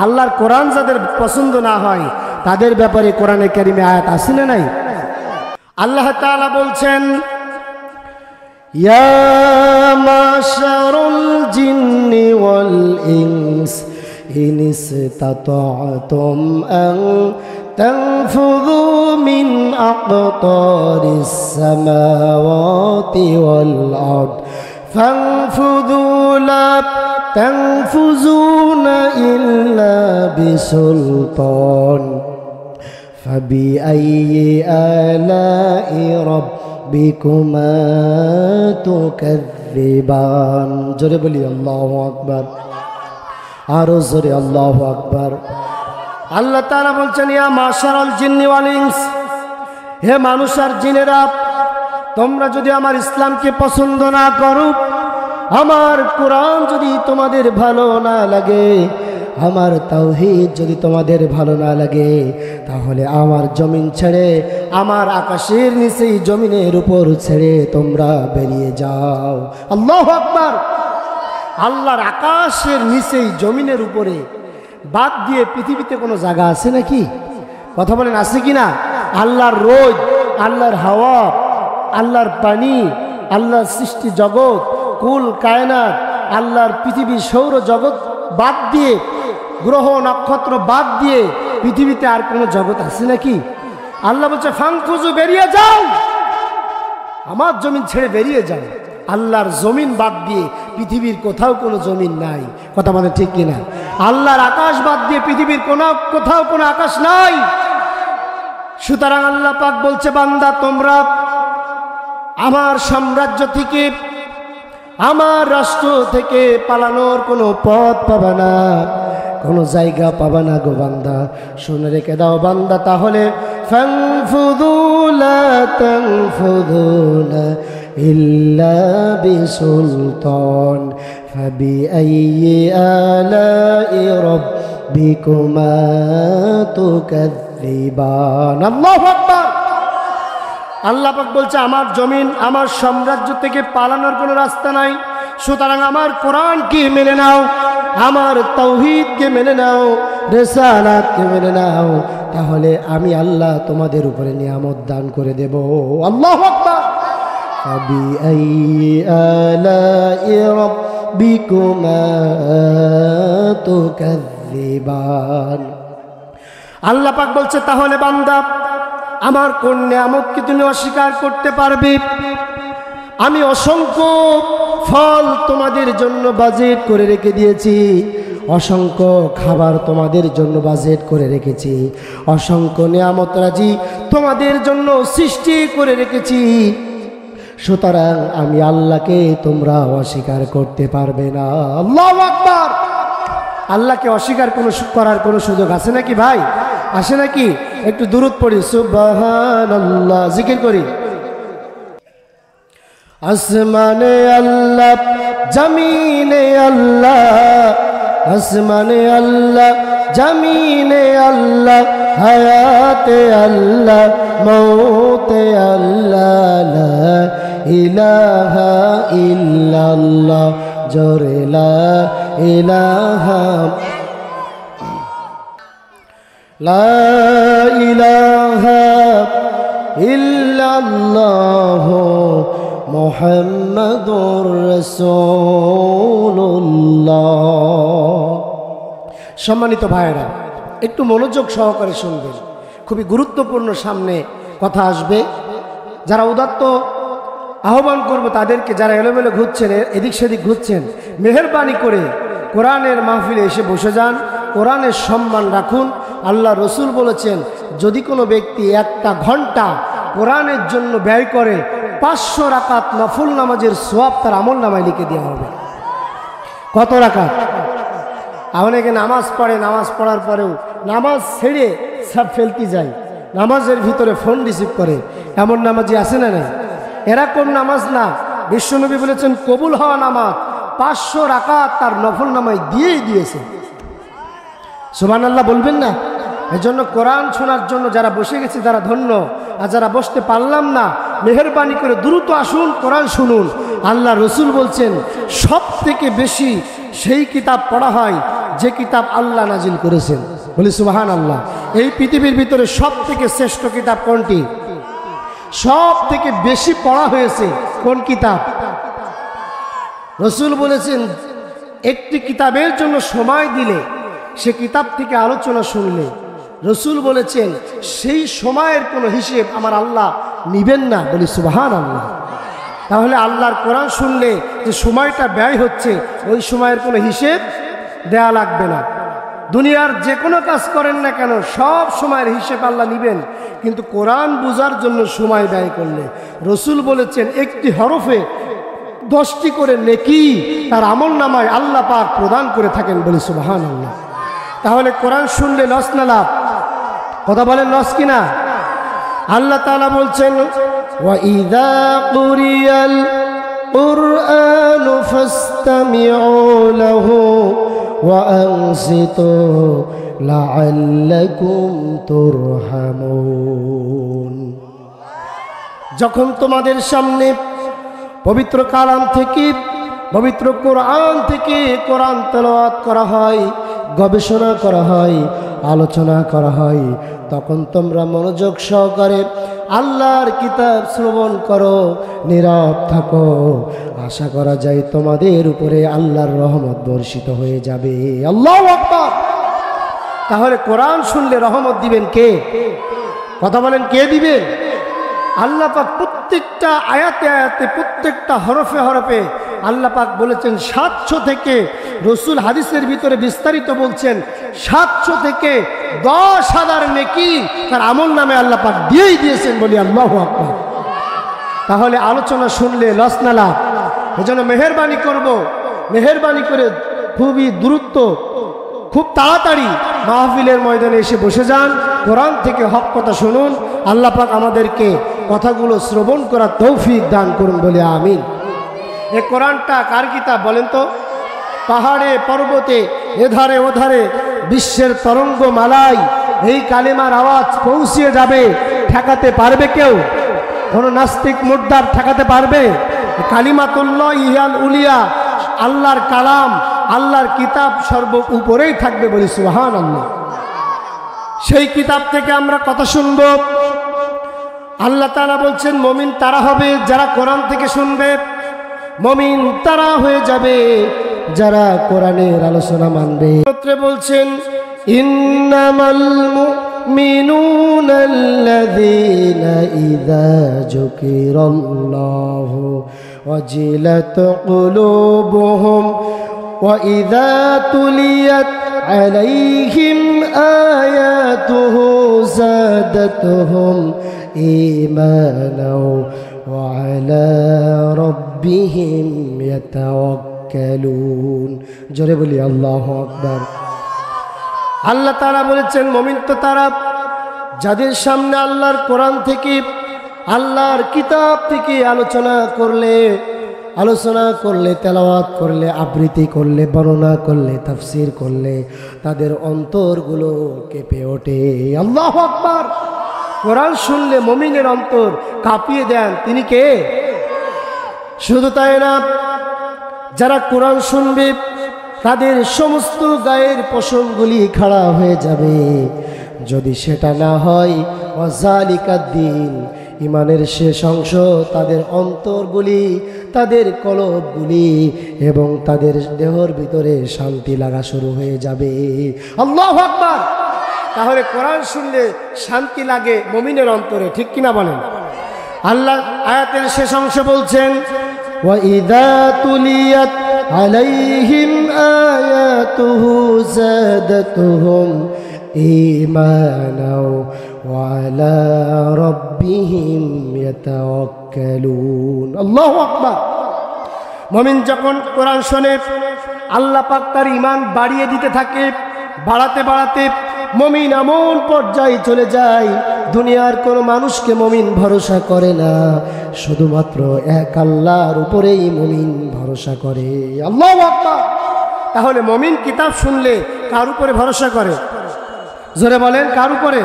আল্লাহর কোরআন যাদের পছন্দ না হয়, তাদের ব্যাপারে কোরআনে কারিমে আয়াত আছে না নাই? আল্লাহ তাআলা বলছেন ইয়া মাশারুল জিন্নি ওয়াল ইনস ইন ইসতাতা'তুম আন তানফুযু মিন আকতারিস সামাওয়াতি ওয়াল আরদ ফানফুযু লা তানফুযুনা ইল্লা বিসুলতান ফাবিআইয়ি আলা'i ربكما تكذبان জোরে বলি আল্লাহু আকবার আরো জোরে আল্লাহু আকবার আল্লাহ তাআলা বলছেন ইয়া মাশারাল জিন্নি ওয়াল ইনস হে মানুষ আর জিনেরা তোমরা যদি আমার ইসলামকে পছন্দ না করো আমার কোরআন যদি তোমাদের ভালো না লাগে আমার তাওহীদ যদি তোমাদের ভালো না লাগে তাহলে আমার জমিন ছেড়ে আমার আকাশের নিচেই জমিনের উপর ছেড়ে তোমরা বেরিয়ে যাও আল্লাহু আকবার আল্লাহর আকাশের নিচেই জমিনের উপরে বাদ দিয়ে পৃথিবীতে কোনো জায়গা আছে নাকি কথা বলেন আছে কি না আল্লাহর রোদ আল্লাহর হাওয়া আল্লাহর পানি আল্লাহর সৃষ্টি জগৎ কুল কায়নাত আল্লাহর পৃথিবী সৌর জগৎ বাদ দিয়ে গ্রহ নক্ষত্র বাদ দিয়ে পৃথিবীতে আর কোনো জগৎ আছে নাকি আল্লাহ বলছে ফাংফুজু বেরিয়ে যাও আমার জমিন ছেড়ে বেরিয়ে যাও আল্লাহর জমিন বাদ দিয়ে পৃথিবীর কোথাও কোনো জমিন নাই কথা বলে ঠিক কিনা আল্লাহর আকাশ বাদ দিয়ে পৃথিবীর কোথাও কোনো আকাশ নাই সুতরাং আল্লাহ পাক বলছে বান্দা তোমরা আমার সাম্রাজ্য থেকে আমার রাষ্ট্র থেকে পালানোর কোনো পথ পাবে না কোনো জায়গা পাবে না গো বান্দা শুনে রেখে দাও বান্দা তাহলে ফানফুযু লা তানফুযুনা ইল্লা বিসুলতান ফাবিআইয়ি আলা'i রাব্বিকুমা তুকাযযিবান আল্লাহু আকবার আল্লাহ পাক বলছে আমার জমিন আমার সাম্রাজ্য থেকে পালানোর কোনো রাস্তা নাই সুতরাং আমার কোরআনকে মেনে নাও আমার তাওহীদকে মেনে নাও রিসালাতকে মেনে নাও তাহলে আমি আল্লাহ তোমাদের উপরে নিয়ামত দান করে দেব আল্লাহু আকবার ফাবিআইয়ি আলা'i রাব্বিকুমা তুকাযযিবান আল্লাহ পাক বলছে তাহলে বান্দা আমার কোন নিয়ামতকে তুমি অস্বীকার করতে পারবে আমি অসংখ্য ফল তোমাদের জন্য বাজেট করে রেখে দিয়েছি অসংখ্য খাবার তোমাদের জন্য বাজেট করে রেখেছি অসংখ্য নিয়ামত রাজি তোমাদের জন্য সৃষ্টি করে রেখেছি সুতরাং আমি আল্লাহকে তোমরা অস্বীকার করতে পারবে না আল্লাহু আকবার আল্লাহকে অস্বীকার করার কোনো সুযোগ আছে নাকি ভাই আসে নাকি একটু দুরূদ পড়ি সুবহানাল্লাহ জিকির করি আসমানে আল্লাহ জমিনে আল্লাহ আসমানে আল্লাহ জমিনে আল্লাহ হায়াতে আল্লাহ মৌতে আল্লাহ লা ইলাহা ইল্লাল্লাহ জোরে লা ইলাহা লা ইলাহা ইল্লাল্লাহ মুহাম্মাদুর রাসূলুল্লাহ সম্মানিত ভাইরা একটু মনোযোগ সহকারে শুনবেন খুবই গুরুত্বপূর্ণ সামনে কথা আসবে যারা উদাত্ত আহ্বান করব তাদেরকে যারা এলোমেলো ঘুরছেন এদিক সেদিক ঘুরছেন মেহেরবানি করে কোরআনের মাহফিলে এসে বসে যান কোরআনের সম্মান রাখুন আল্লাহ রসুল বলেছেন যদি কোনো ব্যক্তি একটা ঘন্টা কোরআনের জন্য ব্যয় করে 500 রাকাত নফল নামাজের সওয়াব তার আমল নামায় লিখে দেওয়া হবে কত রাকাত অনেকে নামাজ পড়ে নামাজ পড়ার পরেও নামাজ ছেড়ে সব ফেলতে যায় নামাজের ভিতরে ফোন রিসিভ করে এমন নামাজি আছে না নাই এরকম নামাজ না বিশ্বনবী বলেছেন কবুল হওয়া নামাজ 500 রাকাত তার নফল নামায় দিয়েই দিয়েছে সুবহানাল্লাহ বলবেন না এজন্য কোরআন শোনার জন্য যারা বসে গেছে তারা ধন্য আর যারা বসতে পারলাম না মেহেরবানি করে দ্রুত আসুন কোরআন শুনুন আল্লাহ রসুল বলছেন সব থেকে বেশি সেই কিতাব পড়া হয় যে কিতাব আল্লাহ নাজিল করেছেন বলি সুবহানাল্লাহ এই পৃথিবীর ভিতরে সব থেকে শ্রেষ্ঠ কিতাব কোনটি সব থেকে বেশি পড়া হয়েছে কোন কিতাব রসুল বলেছেন একটি কিতাবের জন্য সময় দিলে সে কিতাব থেকে আলোচনা শুনলে রসুল বলেছেন সেই সময়ের কোনো হিসেব আমার আল্লাহ নিবেন না বলি সুবহানাল্লাহ তাহলে আল্লাহর কোরআন শুনলে যে সময়টা ব্যয় হচ্ছে ওই সময়ের কোনো হিসেব দেয়া লাগবে না দুনিয়ার যে কোনো কাজ করেন না কেন সব সময়ের হিসেব আল্লাহ নেবেন, কিন্তু কোরআন বোঝার জন্য সময় ব্যয় করলে রসুল বলেছেন একটি হরফে 10টি করে নেকি তার আমলনামায় আল্লাহ পাক প্রদান করে থাকেন, বলি সুবহানাল্লাহ। তাহলে কোরআন শুনলে লস না লাভ? কথা বলেন, লস কিনা? আল্লাহ তাআলা বলছেন ওয়া ইযা কুরিয়াল কুরআনু ফাসতামিউ লাহু ওয়া আনসিতু লাআল্লাকুম তুরহামুন। যখন তোমাদের সামনে পবিত্র কালাম থেকে, পবিত্র কোরআন থেকে কোরআন তেলাওয়াত করা হয়, গবেষণা করা হয়, আলোচনা করা হয়, তখন তোমরা মনোযোগ সহকারে আল্লাহর কিতাব শ্রবণ করো, নীরব থাকো। আশা করা যায় তোমাদের উপরে আল্লাহর রহমত বর্ষিত হয়ে যাবে। আল্লাহু আকবার। তাহলে কোরআন শুনলে রহমত দিবেন কে? কথা বলেন, কে দিবেন? আল্লাহ পাক প্রত্যেকটা আয়াতে আয়াতে, প্রত্যেকটা হরফে হরফে আল্লাহ পাক বলেছেন 700 থেকে, রসুল হাদিসের ভিতরে বিস্তারিত বলছেন 700 থেকে 10,000 নেকি তার আমল নামে আল্লাহ পাক দিয়েই দিয়েছেন, বলি আল্লাহু আকবার। তাহলে আলোচনা শুনলে লস না লাভ? এজন্য মেহেরবানি করব, মেহেরবানি করে খুবই দ্রুত, খুব তাড়াতাড়ি মাহফিলের ময়দানে এসে বসে যান, কোরআন থেকে হক কথা শুনুন। আল্লাহ পাক আমাদেরকে কথাগুলো শ্রবণ করার তৌফিক দান করুন, বলে আমিন। এই কোরআনটা কার কিতাব বলেন তো? পাহাড়ে পর্বতে, এধারে ওধারে, বিশ্বের তরঙ্গ মালায় এই কালেমার আওয়াজ পৌঁছিয়ে যাবে। ঠেকাতে পারবে কেউ? কোনো নাস্তিক মুর্দার ঠেকাতে পারবে? কালিমাতুল্লাহ ইহাল উলিয়া, আল্লাহর কালাম, আল্লাহর কিতাব সর্ব উপরেই থাকবে, বলি সুবহানাল্লাহ। সেই কিতাব থেকে আমরা কথা শুনব। আল্লাহ তাআলা বলছেন মুমিন তারা হবে যারা কোরআন থেকে শুনবে, মুমিন তারা হয়ে যাবে যারা কোরআনের আলোচনা মানবে। বলছেন ইন্নামাল মুমিনুনাল্লাযীনা ইযা যুকিরাল্লাহু ওয়াজিলাত কুলুবুহুম ওয়া ইযা তুলিয়াত আলাইহিম আয়াতুহু যাদাতুহুম ঈমানাও ওয়া আলা রাব্বিহিম ইয়াতাওয়াক্কালুন। জোরে বলি আল্লাহু আকবার। আল্লাহ তাআলা বলেছেন মুমিন তো তারা যাদের সামনে আল্লাহর কোরআন থেকে, আল্লাহর কিতাব থেকে আলোচনা করলে, তেলাওয়াত করলে, আবৃত্তি করলে, বর্ণনা করলে, তাফসীর করলে তাদের অন্তরগুলো কেঁপে ওঠে। আল্লাহু আকবার। কোরআন শুনলে মুমিনের অন্তর কাঁপিয়ে দেন তিনি কে? শুধু তাই না, যারা কোরআন শুনবে তাদের সমস্ত গায়ের পশমগুলি খাড়া হয়ে যাবে। যদি সেটা না হয়, ওয়াজালিকাদ্দিন, ইমানের শেষ অংশ, তাদের অন্তরগুলি, তাদের কলবগুলি এবং তাদের দেহর ভিতরে শান্তি লাগা শুরু হয়ে যাবে। আল্লাহু আকবার। তাহলে কোরআন শুনলে শান্তি লাগে মুমিনের অন্তরে, ঠিক কিনা বলেন? আল্লাহ আয়াতের শেষ অংশ বলছেন ওয়া ইযা তুলিয়াত আলাইহিম আয়াতুহু যাদাতুহুম ঈমানাও ওয়া আলা রাব্বিহিম ইয়াতাওয়াক্কালুন। আল্লাহু আকবার। মুমিন যখন কোরআন শোনে আল্লাহ পাক তার ঈমান বাড়িয়ে দিতে থাকে। বাড়াতে বাড়াতে মুমিন এমন পর্যায়ে চলে যায়, দুনিয়ার কোনো মানুষকে মুমিন ভরসা করে না, শুধুমাত্র এক আল্লাহর উপরেই মুমিন ভরসা করে। আল্লাহু আকবার। তাহলে মুমিন কিতাব শুনলে কার উপরে ভরসা করে? জোরে বলেন, কার উপরে?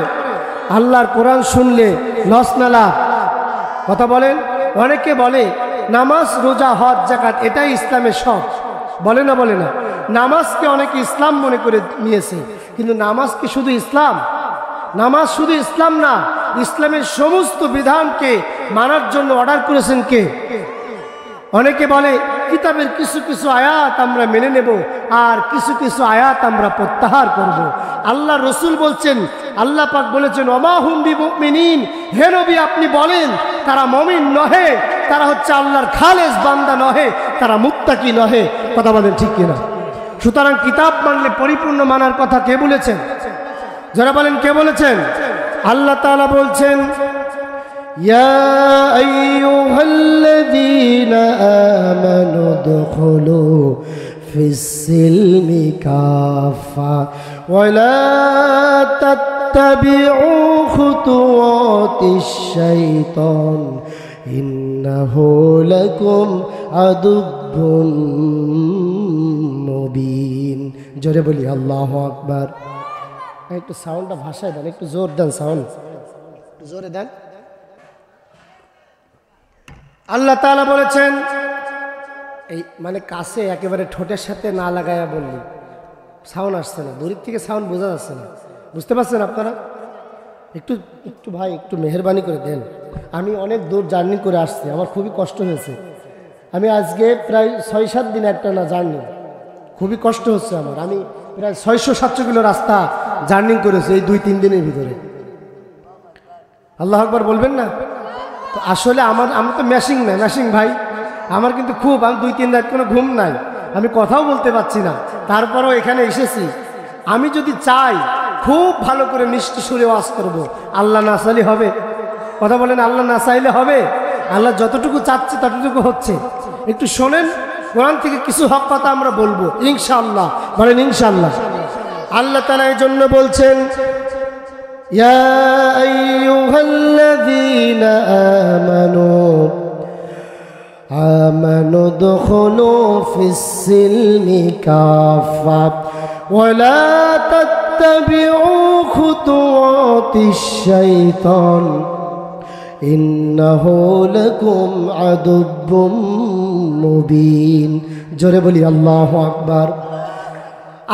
আল্লাহর কোরআন শুনলে লস না লাভ? কথা বলেন। অনেকে বলে নামাজ, রোজা, হজ, যাকাত এটাই ইসলামের সব, বলে না? বলে না? নামাজকে অনেকে ইসলাম মনে করে নিয়েছে, কিন্তু নামাজ কি শুধু ইসলাম? নামাজ শুধু ইসলাম না, ইসলামের সমস্ত বিধানকে মানার জন্য অর্ডার করেছেন কে? অনেকে বলে কিতাবের কিছু কিছু আয়াত আমরা মেনে নেব আর কিছু কিছু আয়াত আমরা প্রত্যাহার করব। আল্লাহ রসুল বলছেন, আল্লাহ পাক বলেছেন ওমা হুম বিমুমিনিন, হে নবী আপনি বলেন তারা মুমিন নহে, তারা হচ্ছে আল্লাহর খালেস বান্দা নহে, তারা মুত্তাকি নহে। কথা বলেন ঠিক কিনা? সুতরাং কিতাব মানলে পরিপূর্ণ মানার কথা কে বলেছেন? যারা বলেন কে বলেছেন? আল্লাহ তাআলা বলছেন, ইয়া আইয়ুহাল্লাযীনা আমানু দুখুলু ফিস-সিলমি কাফা ওয়া লা তাত্তাবিউ খুতুওয়াতিশ শাইতান ইন্নাহু লাকুম আদুব্বুন মুবিন। জোরে বলি আল্লাহু আকবার। একটু সাউন্ডটা ভাষায় দেন, একটু জোর দেন, সাউন্ড জোরে দেন। আল্লাহ তাআলা বলেছেন, এই মানে কাছে একেবারে ঠোঁটের সাথে না লাগায়া বললি সাউন্ড আসছে না, দূরের থেকে সাউন্ড বোঝা যাচ্ছে না, বুঝতে পারছেন আপনারা? একটু একটু ভাই একটু মেহেরবানি করে দেন। আমি অনেক দূর জার্নি করে আসছি, আমার খুবই কষ্ট হয়েছে। আমি আজকে প্রায় 6-7 দিন একটা না জার্নি, খুবই কষ্ট হচ্ছে আমার। আমি প্রায় 600-700 কিলো রাস্তা জার্নি করেছি এই 2-3 দিনের ভিতরে। আল্লাহু আকবার বলবেন না? তো আসলে আমি তো ম্যাশিং না, ম্যাশিং ভাই আমার কিন্তু খুব, আমি 2-3 রাত কোনো ঘুম নাই, আমি কথাও বলতে পারছি না। তারপরেও এখানে এসেছি। আমি যদি চাই খুব ভালো করে মিষ্টি সুরে ওয়াজ করব, আল্লাহ না চাইলে হবে? কথা বলেন, আল্লাহ না চাইলে হবে? আল্লাহ যতটুকু চাচ্ছে ততটুকু হচ্ছে। একটু শোনেন, কোরআন থেকে কিছু হক কথা আমরা বলবো ইনশাআল্লাহ। বলেন ইনশাআল্লাহ। আল্লাহ তাআলা এই জন্য বলছেন, ইয়া আইয়ুহাল্লাযীনা আমানু দুখুলু ফিস-সিলমি কাফা ওয়া লা তাত্তাবিউ খুতুওয়াতিশ শাইতান ইন্নাহু লাকুম আদুব্বুম মুবিন। জোরে বলি আল্লাহু আকবার।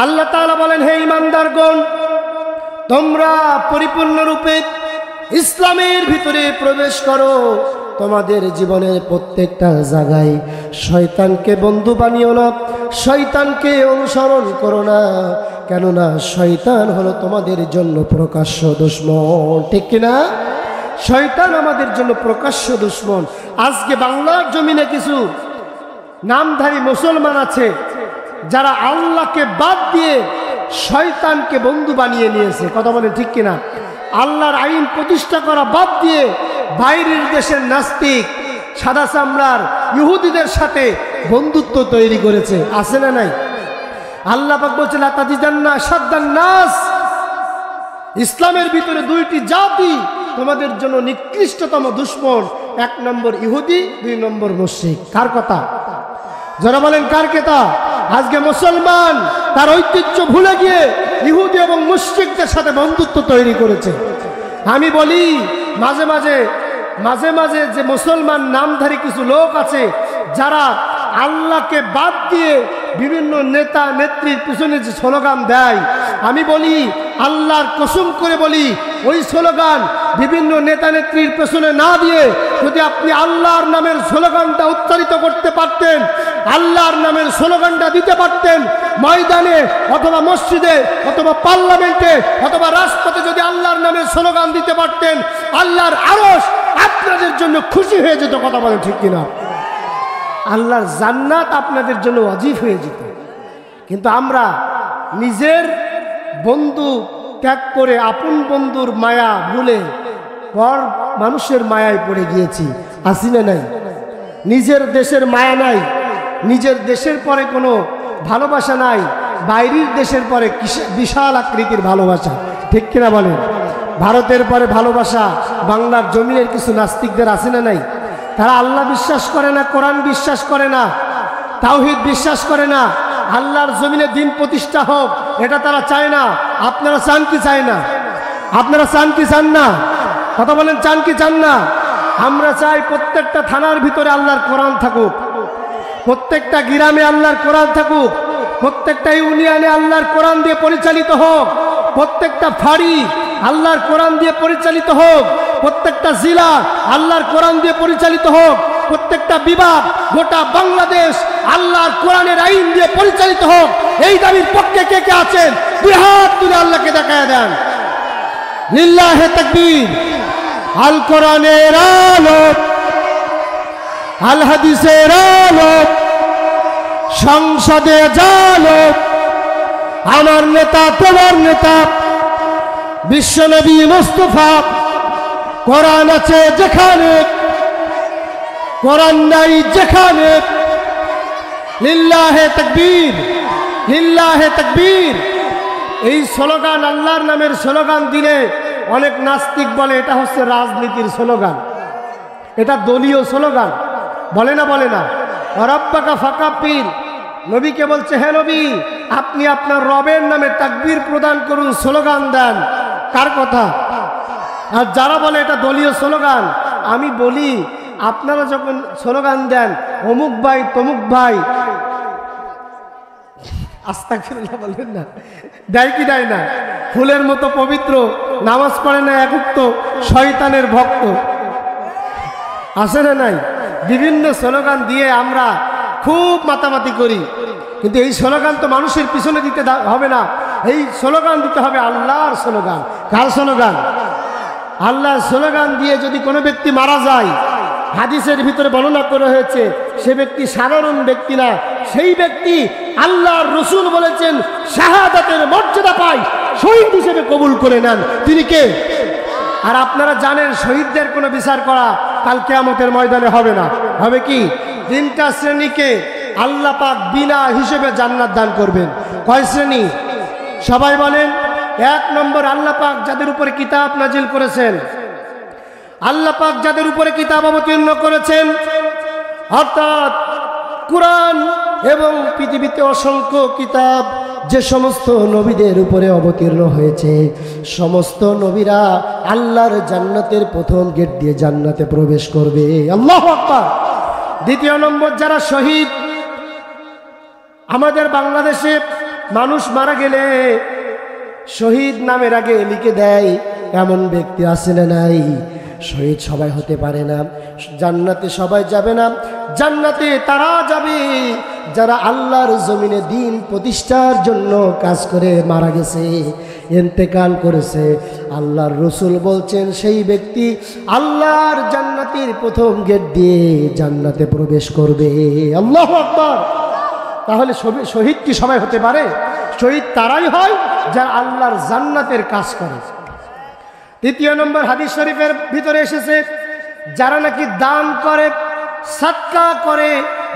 আল্লাহ তাআলা বলেন, হে ঈমানদারগণ, তোমরা পরিপূর্ণরূপে ইসলামের ভিতরে প্রবেশ করো। তোমাদের জীবনের প্রত্যেকটা জায়গায় শয়তানকে বন্ধু বানিও না, শয়তানকে অনুসরণ করো না, কেননা শয়তান হলো তোমাদের জন্য প্রকাশ্য দুশমন। ঠিক কিনা? শয়তান আমাদের জন্য প্রকাশ্য দুশমন। আজকে বাংলার জমিনে কিছু নামধারী মুসলমান আছে যারা আল্লাহকে বাদ দিয়ে শয়তানকে বন্ধু বানিয়ে নিয়েছে। কথা বলে ঠিক কিনা? আল্লাহর আইন প্রতিষ্ঠা করা বাদ দিয়ে বাইরের দেশের নাস্তিক সাদা চামড়ার ইহুদিদের সাথে বন্ধুত্ব তৈরি করেছে। আছে না নাই? আল্লাহ পাক বলছেন, লা তাজিদান্না আশাদ্দান নাস, ইসলামের ভিতরে 2টি জাতি তোমাদের জন্য নিকৃষ্টতম দুশমন। 1 নম্বর ইহুদি, 2 নম্বর মুশরিক। কার কথা? যারা বলেন কার কথা? আজকে মুসলমান তার ঐতিহ্য ভুলে গিয়ে ইহুদি এবং মুশরিকদের সাথে বন্ধুত্ব তৈরি করেছে। আমি বলি মাঝে মাঝে যে মুসলমান নামধারী কিছু লোক আছে যারা আল্লাহকে বাদ দিয়ে বিভিন্ন নেতা নেত্রীর পিছনে যে স্লোগান দেয়, আমি বলি আল্লাহর কসম করে বলি, ওই স্লোগান বিভিন্ন নেতা নেত্রীর পেছনে না দিয়ে যদি আপনি আল্লাহর নামের স্লোগানটা উচ্চারিত করতে পারতেন, আল্লাহর নামের স্লোগানটা দিতে পারতেন, ময়দানে অথবা মসজিদে অথবা পার্লামেন্টে অথবা রাজপথে যদি আল্লাহর নামের স্লোগান দিতে পারতেন, আল্লাহর আরশ আপনাদের জন্য খুশি হয়ে যেত। কথা বলেন ঠিক কিনা? আল্লাহর জান্নাত আপনাদের জন্য ওয়াজিব হয়ে যেত। কিন্তু আমরা নিজের বন্ধু ত্যাগ করে আপন বন্ধুর মায়া ভুলে পর মানুষের মায়ায় পড়ে গিয়েছি। আসি না নাই? নিজের দেশের মায়া নাই, নিজের দেশের পরে কোনো ভালোবাসা নাই, বাইরের দেশের পরে বিশাল আকৃতির ভালোবাসা। ঠিক কিনা বলেন? ভারতের পরে ভালোবাসা বাংলার জমিনের কিছু নাস্তিকদের আছে না নাই? তারা আল্লাহ বিশ্বাস করে না, কোরআন বিশ্বাস করে না, তাওহীদ বিশ্বাস করে না, আল্লাহর জমিনে দিন প্রতিষ্ঠা হোক এটা তারা চায় না। আপনারা চান কি চায় না? আপনারা চান কি চান না? কথা বলেন, চান কি চান না? আমরা চাই প্রত্যেকটা থানার ভিতরে আল্লাহর কোরআন থাকুক, প্রত্যেকটা গ্রামে আল্লাহর কোরআন থাকুক, প্রত্যেকটা ইউনিয়নে আল্লাহর কোরআন দিয়ে পরিচালিত হোক, প্রত্যেকটা ফাঁড়ি আল্লাহর কোরআন দিয়ে পরিচালিত হোক, প্রত্যেকটা জেলা আল্লাহর কোরআন দিয়ে পরিচালিত হোক, প্রত্যেকটা বিভাগ গোটা বাংলাদেশ আল্লাহর কোরআনের আইন দিয়ে পরিচালিত হোক। এই দাবির পক্ষে কে কে আছেন? 2 হাত তুলে আল্লাহকে দেখায় দেন। লিল্লাহে তাকবীর। আল কোরআনের আলো, আল হাদিসের আলো, সংসদে জালো, আমার নেতা তোমার নেতা বিশ্বনবী মুস্তাফা। কোরআন আছে যেখানে, কোরআন নাই যেখানে। লিল্লাহে তাকবীর, লিল্লাহে তাকবীর। এই স্লোগান আল্লাহর নামের স্লোগান দিলে অনেক নাস্তিক বলে এটা হচ্ছে রাজনীতির স্লোগান, এটা দলীয় স্লোগান। বলে না বলে না? রব্বাকা ফাকাব্বির। নবীকে বলছে, হে নবী, আপনি আপনার রবের নামে তাকবীর প্রদান করুন, স্লোগান দেন। কার কথা? আর যারা বলে এটা দলীয় স্লোগান, আমি বলি আপনারা যখন স্লোগান দেন অমুক ভাই তমুক ভাই, আস্তাগফিরুল্লাহ বলবেন না? দেয় কি দেয় না? ফুলের মতো পবিত্র, নামাজ পড়ে না, একুক্ত, শয়তানের ভক্ত আছে না নাই? বিভিন্ন স্লোগান দিয়ে আমরা খুব মাতামাতি করি, কিন্তু এই স্লোগান তো মানুষের পিছনে দিতে হবে না। এই স্লোগান দিতে হবে আল্লাহর স্লোগান। কার স্লোগান? আল্লাহর স্লোগান দিয়ে যদি কোনো ব্যক্তি মারা যায়, হাদিসের ভিতরে বর্ণনা করা হয়েছে সে ব্যক্তি সাধারণ ব্যক্তি না, সেই ব্যক্তি আল্লাহর রাসূল বলেছেন শাহাদাতের মর্যাদা পায়, শহীদ হিসেবে কবুল করে নেন। তিনি কে? আর আপনারা জানেন শহীদদের কোনো বিচার করা কাল কিয়ামতের ময়দানে হবে না। হবে কি? তিনটা শ্রেণীকে আল্লাহ পাক বিনা হিসেবে জান্নাত দান করবেন। কয় শ্রেণী? সবাই বলেন। এক নম্বর, আল্লাহ পাক যাদের উপরে কিতাব নাজিল করেছেন, আল্লাহ পাক যাদের উপরে কিতাব অবতীর্ণ করেছেন, অর্থাৎ কুরআন এবং পৃথিবীতে অসংখ্য কিতাব যে সমস্ত নবীদের উপরে অবতীর্ণ হয়েছে, সমস্ত নবীরা আল্লাহর জান্নাতের প্রথম গেট দিয়ে জান্নাতে প্রবেশ করবে। আল্লাহু আকবার। দ্বিতীয় নম্বর, যারা শহীদ, আমাদের বাংলাদেশে মানুষ মারা গেলে শহীদ নামের আগে লিখে দেয়, এমন ব্যক্তি আছে না নাই? শহীদ সবাই হতে পারে না, জান্নাতে সবাই যাবে না। জান্নাতে তারা যাবে যারা আল্লাহর জমিনে দিন প্রতিষ্ঠার জন্য কাজ করে মারা গেছে, ইন্তেকাল করেছে। আল্লাহর রাসূল বলছেন সেই ব্যক্তি আল্লাহর জান্নাতের প্রথম গেট দিয়ে জান্নাতে প্রবেশ করবে। আল্লাহু আকবার। তাহলে শহীদ কি সবাই হতে পারে? শহীদ তারাই হয় যারা আল্লাহর জান্নাতের কাজ করে। তৃতীয় নম্বর, হাদিস শরীফের ভিতরে এসেছে যারা নাকি দান করে, সাদকা করে,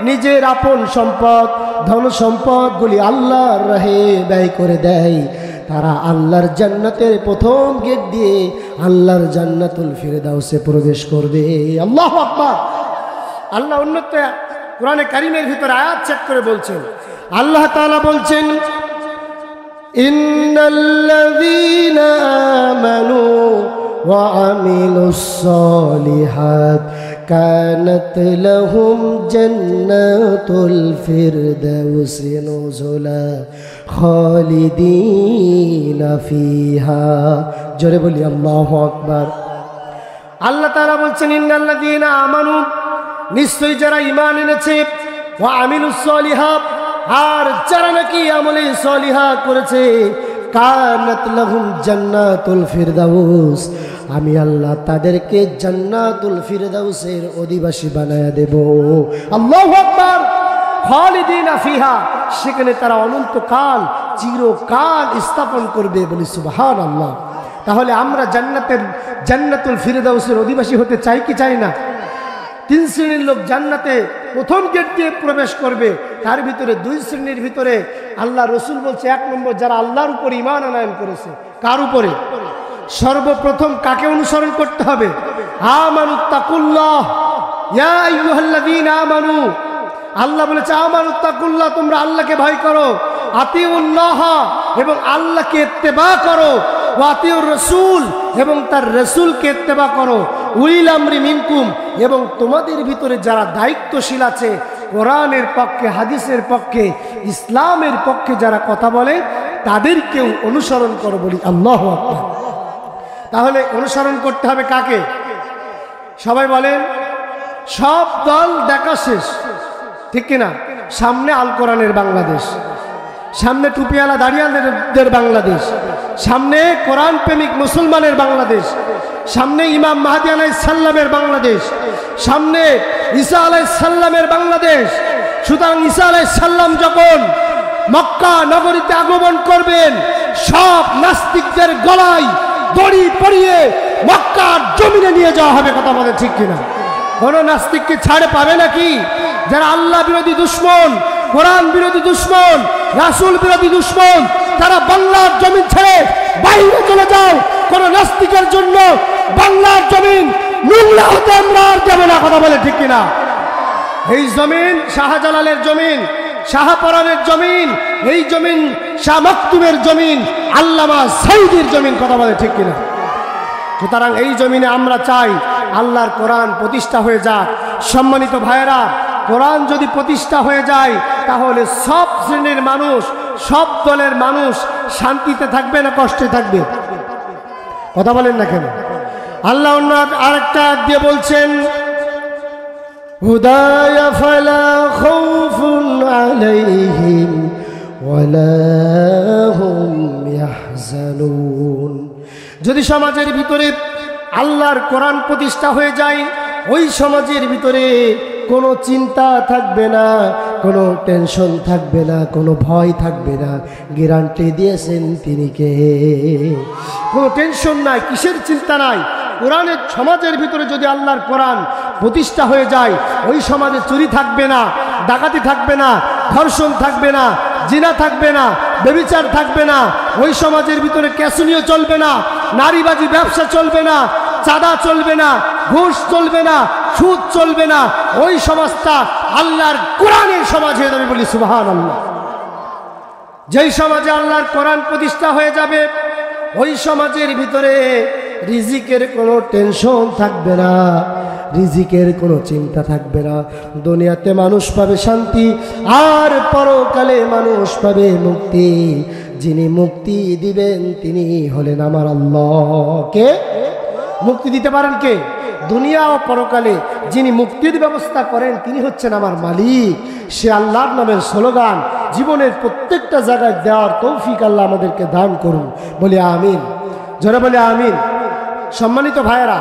নিজের আপন সম্পদ, ধন সম্পদগুলি আল্লাহর রাহে ব্যয় করে দেয়, তারা আল্লাহর জান্নাতের প্রথম গেট দিয়ে আল্লাহর জান্নাতুল ফিরদাউসে প্রবেশ করবে। আল্লাহু আকবার। আল্লাহ উন্নত কোরআনে কারীমের ভিতরে আয়াত চেক করে বলছেন, আল্লাহ তাআলা বলছেন, ইন্নাল্লাযীনা আমানু ওয়া আমিলুস সালিহাত কানাত লাহুম জান্নাতুল ফিরদাউসি নুজুলা খালিদিনা ফিহা। জোরে বলি আল্লাহু আকবার। আল্লাহ তাআলা বলছেন, ইন্নাল্লাযীনা আমানু, নিশ্চয়ই যারা ঈমান এনেছে, ওয়া আমিলুস সালিহাত, আর যারা নাকি আমলে সলিহা করেছে, কানাত লাহুম জান্নাতুল ফিরদাউস, আমি আল্লাহ তাদেরকে জান্নাতুল ফিরদাউসের অধিবাসী বানায়া দেব। আল্লাহু আকবার। খালিদিনা ফিহা, সেখানে তারা অনন্তকাল চিরকাল স্থাপন করবে। বলি সুবহানাল্লাহ। তাহলে আমরা জান্নাতুল ফিরদাউসের অধিবাসী হতে চাই কি চাই না? তিন শ্রেণীর লোক জান্নাতে প্রথম গেট দিয়ে প্রবেশ করবে, তার ভিতরে দুই শ্রেণীর ভিতরে আল্লাহ রাসূল বলছে, এক নম্বর যারা আল্লাহর উপর ঈমান আনয়ন করেছে। কার উপরে? সর্বপ্রথম কাকে অনুসরণ করতে হবে? আমানুত্তাকুল্লাহ, ইয়া আইয়ুহাল্লাযীনা আমানু। আল্লাহ বলেছে আমানুত্তাকুল্লাহ, তোমরা আল্লাহকে ভয় করো। আতিউল্লাহ, এবং আল্লাহকে ইত্তেবা করো। ওয়া আতিউর রাসূল, এবং তার রাসূলকে ইত্তেবা করো। উলিল আমরি মিনকুম, এবং তোমাদের ভিতরে যারা দায়িত্বশীল আছে, কোরআনের পক্ষে, হাদিসের পক্ষে, ইসলামের পক্ষে যারা কথা বলে, তাদেরকেও অনুসরণ করো। বলি আল্লাহু আকবার। তাহলে অনুসরণ করতে হবে কাকে? সবাই বলেন। সব দল দেখা শেষ, ঠিক কিনা? সামনে আল কোরআনের বাংলাদেশ, সামনে টুপিওয়ালা দাড়িয়ালদের বাংলাদেশ, সামনে কোরআন প্রেমিক মুসলমানের বাংলাদেশ, সামনে ইমাম মাহদী আলাইহিস সালামের বাংলাদেশ, সামনে ঈসা আলাইহিস সালামের বাংলাদেশ। সুতরাং ঈসা আলাইহিস সালাম যখন মক্কা নগরীতে আগমন করবেন, সব নাস্তিকদের গলায় দড়ি পরিয়ে মক্কার জমিনে নিয়ে যাওয়া হবে। কথা বলে ঠিক কিনা? কোন নাস্তিককে ছাড়ে পাবে নাকি? যারা আল্লাহ বিরোধী দুশ্মন, কোরআন বিরোধী দুশ্মন, রাসূল বিরোধী দুশ্মন, তারা বাংলার জমিন ছেড়ে বাইরে চলে যাও। কোন নাস্তিকের জন্য বাংলার জমিন নোংরা হতে আমরা আর যাবে না। কথা বলে ঠিক কিনা? এই জমিন শাহজালালের জমিন, শাহপরানের জমিন, এই জমিন শাহ মাকতুমের জমিন, আল্লামা সাইদির জমিন। কথা বলে ঠিক কিনা? সুতরাং এই জমিনে আমরা চাই আল্লাহর কোরআন প্রতিষ্ঠা হয়ে যাক। সম্মানিত ভাইয়েরা, কোরআন যদি প্রতিষ্ঠা হয়ে যায় তাহলে সব শ্রেণীর মানুষ, সব দলের মানুষ শান্তিতে থাকবে না কষ্টে থাকবে? কথা বলেন না কেন? আল্লাহ আরেকটা দিয়ে বলছেন, হুদায়া ফালা খাউফুন আলাইহিম ওয়ালা হুম ইয়াহজানুন। যদি সমাজের ভিতরে আল্লাহর কোরআন প্রতিষ্ঠা হয়ে যায়, ওই সমাজের ভিতরে কোনো চিন্তা থাকবে না, কোনো টেনশন থাকবে না, কোনো ভয় থাকবে না। গ্যারান্টি দিয়েছেন তিনি কে? কোনো টেনশন নাই, কিসের চিন্তা নাই। কোরআনের সমাজের ভিতরে যদি আল্লাহর কোরআন প্রতিষ্ঠা হয়ে যায়, ওই সমাজে চুরি থাকবে না, ডাকাতি থাকবে না, ধর্ষণ থাকবে না, জিনা থাকবে না, ব্যভিচার থাকবে না। ওই সমাজের ভিতরে ক্যাসিনো চলবে না, নারীবাজি ব্যবসা চলবে না, চাঁদা চলবে না, ঘুষ চলবে না, সুদ চলবে না। ওই সমাজটা আল্লাহর কোরআনের সমাজ হয়ে যাবে। বলি সুবহানাল্লাহ। যেই সমাজে আল্লাহর কোরআন প্রতিষ্ঠা হয়ে যাবে, ওই সমাজের ভিতরে রিজিকের কোনো টেনশন থাকবে না, রিজিকের কোনো চিন্তা থাকবে না। দুনিয়াতে মানুষ পাবে শান্তি, আর পরকালে মানুষ পাবে মুক্তি। যিনি মুক্তি দিবেন তিনি হলেন আমার আল্লাহ। কে মুক্তি দিতে পারেন? কে? দুনিয়া ও পরকালে যিনি মুক্তির ব্যবস্থা করেন তিনি হচ্ছেন আমার মালিক। সে আল্লাহর নামের স্লোগান জীবনের প্রত্যেকটা জায়গায় দেওয়ার তৌফিক আল্লাহ আমাদেরকে দান করুন। বলি আমিন। জোরে বলে আমিন। সম্মানিত ভাইয়েরা,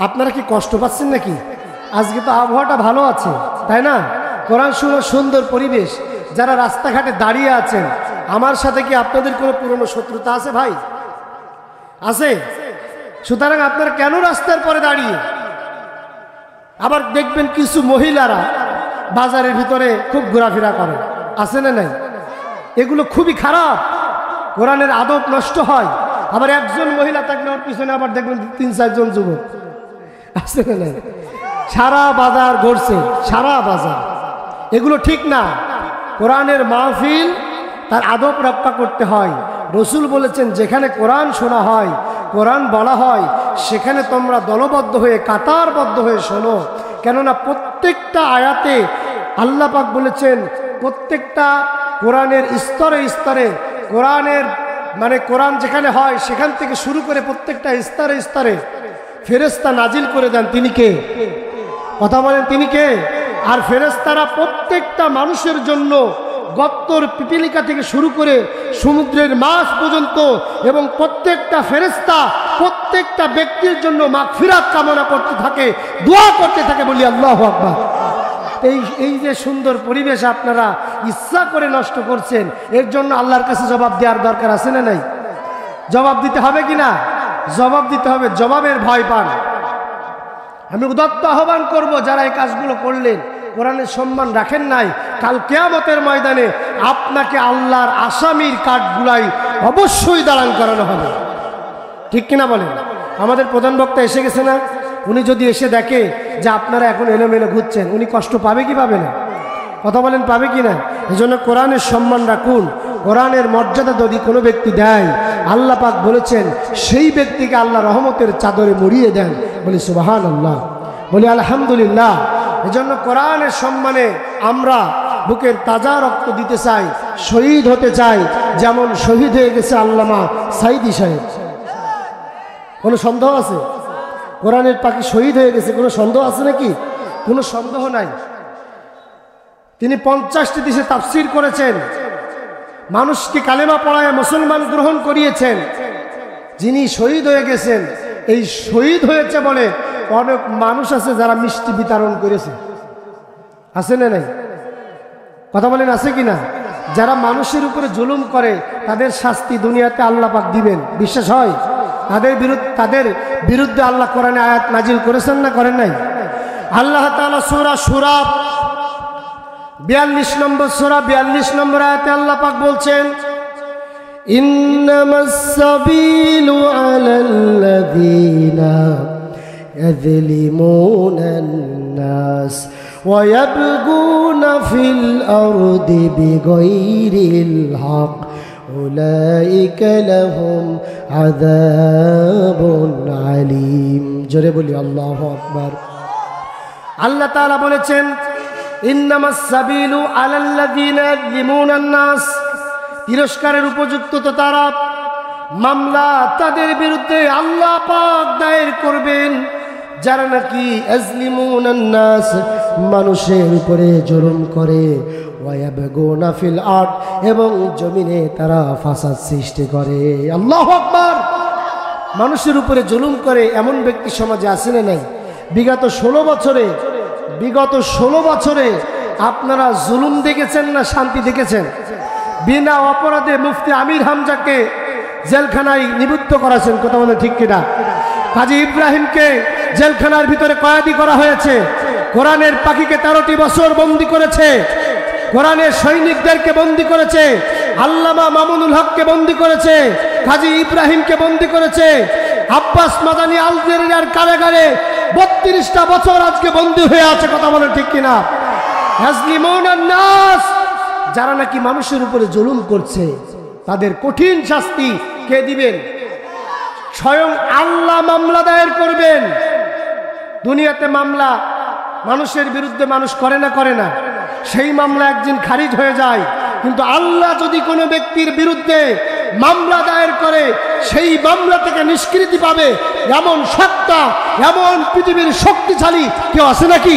আপনারা কি কষ্ট পাচ্ছেন নাকি? আজকে তো আবহাওয়াটা ভালো আছে, তাই না? কোরআন শোনার সুন্দর পরিবেশ। যারা রাস্তাঘাটে দাঁড়িয়ে আছেন, আমার সাথে কি আপনাদের কোনো পুরনো শত্রুতা আছে ভাই? আছে? সুতরাং আপনারা কেন রাস্তার পরে দাঁড়িয়ে? আবার দেখবেন কিছু মহিলারা বাজারের ভিতরে খুব ঘোরাফেরা করে, আছে না নাই? এগুলো খুবই খারাপ, কোরআনের আদব নষ্ট হয়। আবার একজন মহিলা থাকলে ওর পিছনে আবার দেখবেন ৩-৪ জন যুবক, আছে না নাই? সারা বাজার ঘুরছে, সারা বাজার। এগুলো ঠিক না। কোরআনের মাহফিল তার আদব রক্ষা করতে হয়। রসুল বলেছেন, যেখানে কোরআন শোনা হয়, কোরআন বলা হয়, সেখানে তোমরা দলবদ্ধ হয়ে কাতারবদ্ধ হয়ে শোনো। কেননা প্রত্যেকটা আয়াতে আল্লাহ পাক বলেছেন, প্রত্যেকটা কোরআনের স্তরে স্তরে, কোরআনের মানে কোরআন যেখানে হয় সেখান থেকে শুরু করে প্রত্যেকটা স্তরে স্তরে ফেরেশতা নাজিল করে দেন। তিনি কে? কথা বলেন, তিনি কে? আর ফেরেশতারা প্রত্যেকটা মানুষের জন্য গর্তর পিপিলিকা থেকে শুরু করে সমুদ্রের মাছ পর্যন্ত, এবং প্রত্যেকটা ফেরেশতা প্রত্যেকটা ব্যক্তির জন্য মাগফিরাত কামনা করতে থাকে, দোয়া করতে থাকে। বলি আল্লাহু আকবার। এই যে সুন্দর পরিবেশ আপনারা ইচ্ছা করে নষ্ট করছেন, এর জন্য আল্লাহর কাছে জবাব দেওয়ার দরকার আছে না নাই? জবাব দিতে হবে কি না? জবাব দিতে হবে। জবাবের ভয় পান। আমি উদাত্ত আহ্বান করব, যারা এই কাজগুলো করলেন, কোরআনের সম্মান রাখেন নাই, কাল কিয়ামতের ময়দানে আপনাকে আল্লাহর আসামির কাঠগুলাই অবশ্যই দাঁড়ান করানো হবে। ঠিক কিনা বলেন? আমাদের প্রধান বক্তা এসে গেছে না? উনি যদি এসে দেখে যে আপনারা এখন এলোমেলো ঘুরছেন, উনি কষ্ট পাবে কি পাবে না? কথা বলেন, পাবে কি না? এই জন্য কোরআনের সম্মান রাখুন। কোরআনের মর্যাদা যদি কোনো ব্যক্তি দেয়, আল্লাহ পাক বলেছেন সেই ব্যক্তিকে আল্লাহ রহমতের চাদরে মুড়িয়ে দেন। বলি সুবহানাল্লাহ, বলি আলহামদুলিল্লাহ। এজন্য কোরআনের সম্মানে আমরা বুকের তাজা রক্ত দিতে চাই, শহীদ হতে চাই, যেমন শহীদ হয়ে গেছে আল্লামা সাইদি সাহেব। কোনো সন্দেহ আছে? কোরআনের পাখি শহীদ হয়ে গেছে, কোনো সন্দেহ আছে নাকি? কোনো সন্দেহ নাই। তিনি 50টি দেশে তাফসীর করেছেন, মানুষকে কালেমা পড়ায় মুসলমান গ্রহণ করিয়েছেন। যিনি শহীদ হয়ে গেছেন, এই শহীদ হয়েছে বলে অনেক মানুষ আছে যারা মিষ্টি বিতরণ করেছে, আছে না নাই? কথা বলেন, আছে কি না? যারা মানুষের উপরে জুলুম করে তাদের শাস্তি দুনিয়াতে আল্লাহ পাক দিবেন, বিশ্বাস হয়? তাদের বিরুদ্ধে আল্লাহ কোরআনে আয়াত নাজিল করেছেন না করেন নাই? আল্লাহ তাআলা সূরা শূরা 42 নম্বর সূরা 42 নম্বর আয়াতে আল্লাহ পাক বলছেন, ইন্নামাস সাবিলু আলাল্লাযীনা ইয়াযলিমুনান নাস ওয়া ইয়াবগুনা ফিল আরদি বিগাইরিল হক উলাইকা লাহুম আযাবুন আলীম। জোরে বলি আল্লাহু আকবার। আল্লাহ তাআলা বলেছেন, ইন্নামাস সাবিলু আলাল্লাযীনা ইয়াযলিমুনান নাস, তিরস্কারের উপযুক্ত তো তারা, মামলা তাদের বিরুদ্ধে আল্লাহ পাক দায়ের করবেন যারা নাকি ইয়াযলিমুনান নাস, মানুষের উপরে জুলুম করে, ওয়া ইয়াবগুনা ফিল আরদ, এবং জমিনে তারা ফাসাদ সৃষ্টি করে। আল্লাহু আকবার। মানুষের উপরে জুলুম করে এমন ব্যক্তি সমাজে আছে না নাই? বিগত 16 বছরে আপনারা জুলুম দেখেছেন না শান্তি দেখেছেন? বিনা অপরাধে মুফতি আমির হামজাকে জেলখানায় নিবদ্ধ করেছেন, কথা বলে ঠিক কিনা? কাজী ইব্রাহিমকে জেলখানার ভিতরে কয়েদি করা হয়েছে। কোরআনের পাখিকে 13টি বছর বন্দী করেছে, কোরআনের সৈনিকদেরকে বন্দী করেছে, আল্লামা মামুনুল হককে বন্দী করেছে, কাজী ইব্রাহিমকে বন্দী করেছে, আব্বাস মাদানী আলজেরিয়ার কারাগারে 32টা বছর আজকে বন্দী হয়ে আছে, কথা বলেন ঠিক কিনা? ইয়াযলিমুনান নাস, যারা নাকি মানুষের উপরে জুলুম করছে তাদের কঠিন শাস্তি কে দিবেন? স্বয়ং আল্লাহ মামলা দায়ের করবেন। দুনিয়াতে মামলা মানুষের বিরুদ্ধে মানুষ করে না, সেই মামলা একদিন খারিজ হয়ে যায়, কিন্তু আল্লাহ যদি কোনো ব্যক্তির বিরুদ্ধে মামলা দায়ের করে সেই মামলা থেকে নিষ্কৃতি পাবে এমন সত্তা, এমন পৃথিবীর শক্তিশালী কেউ আছে নাকি?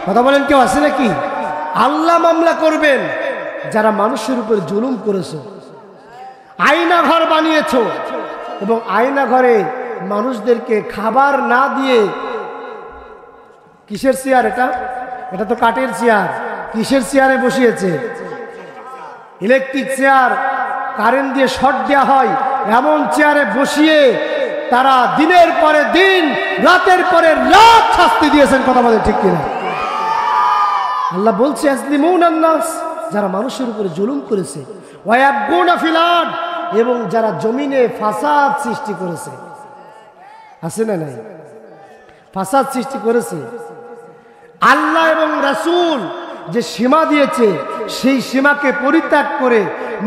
কথা বলেন, কেউ আছে নাকি? আল্লাহ মামলা করবেন যারা মানুষের উপর জুলুম করেছে। আয়না ঘর বানিয়েছ এবং আয়না ঘরে মানুষদেরকে খাবার না দিয়ে, কিসের চেয়ার এটা তো কাঠের চেয়ার, কিসের চেয়ারে বসিয়েছে? ইলেকট্রিক চেয়ার, কারেন্ট দিয়ে শর্ট দেওয়া হয় এমন চেয়ারে বসিয়ে তারা দিনের পরে দিন, রাতের পরে রাত শাস্তি দিয়েছেন, কথা বলে ঠিক কিনা? আল্লাহ বলছে ইয়াযলিমুনান নাস, যারা মানুষের উপরে জুলুম করেছে, ওয়া ইয়াবগুনা ফিল আরদ, এবং যারা জমিনে ফাসাদ সৃষ্টি করেছে। আছে না নাই? ফাসাদ সৃষ্টি করেছে। আল্লাহ এবং রাসূল যে সীমা দিয়েছে সেই সীমাকে পরিত্যাগ করে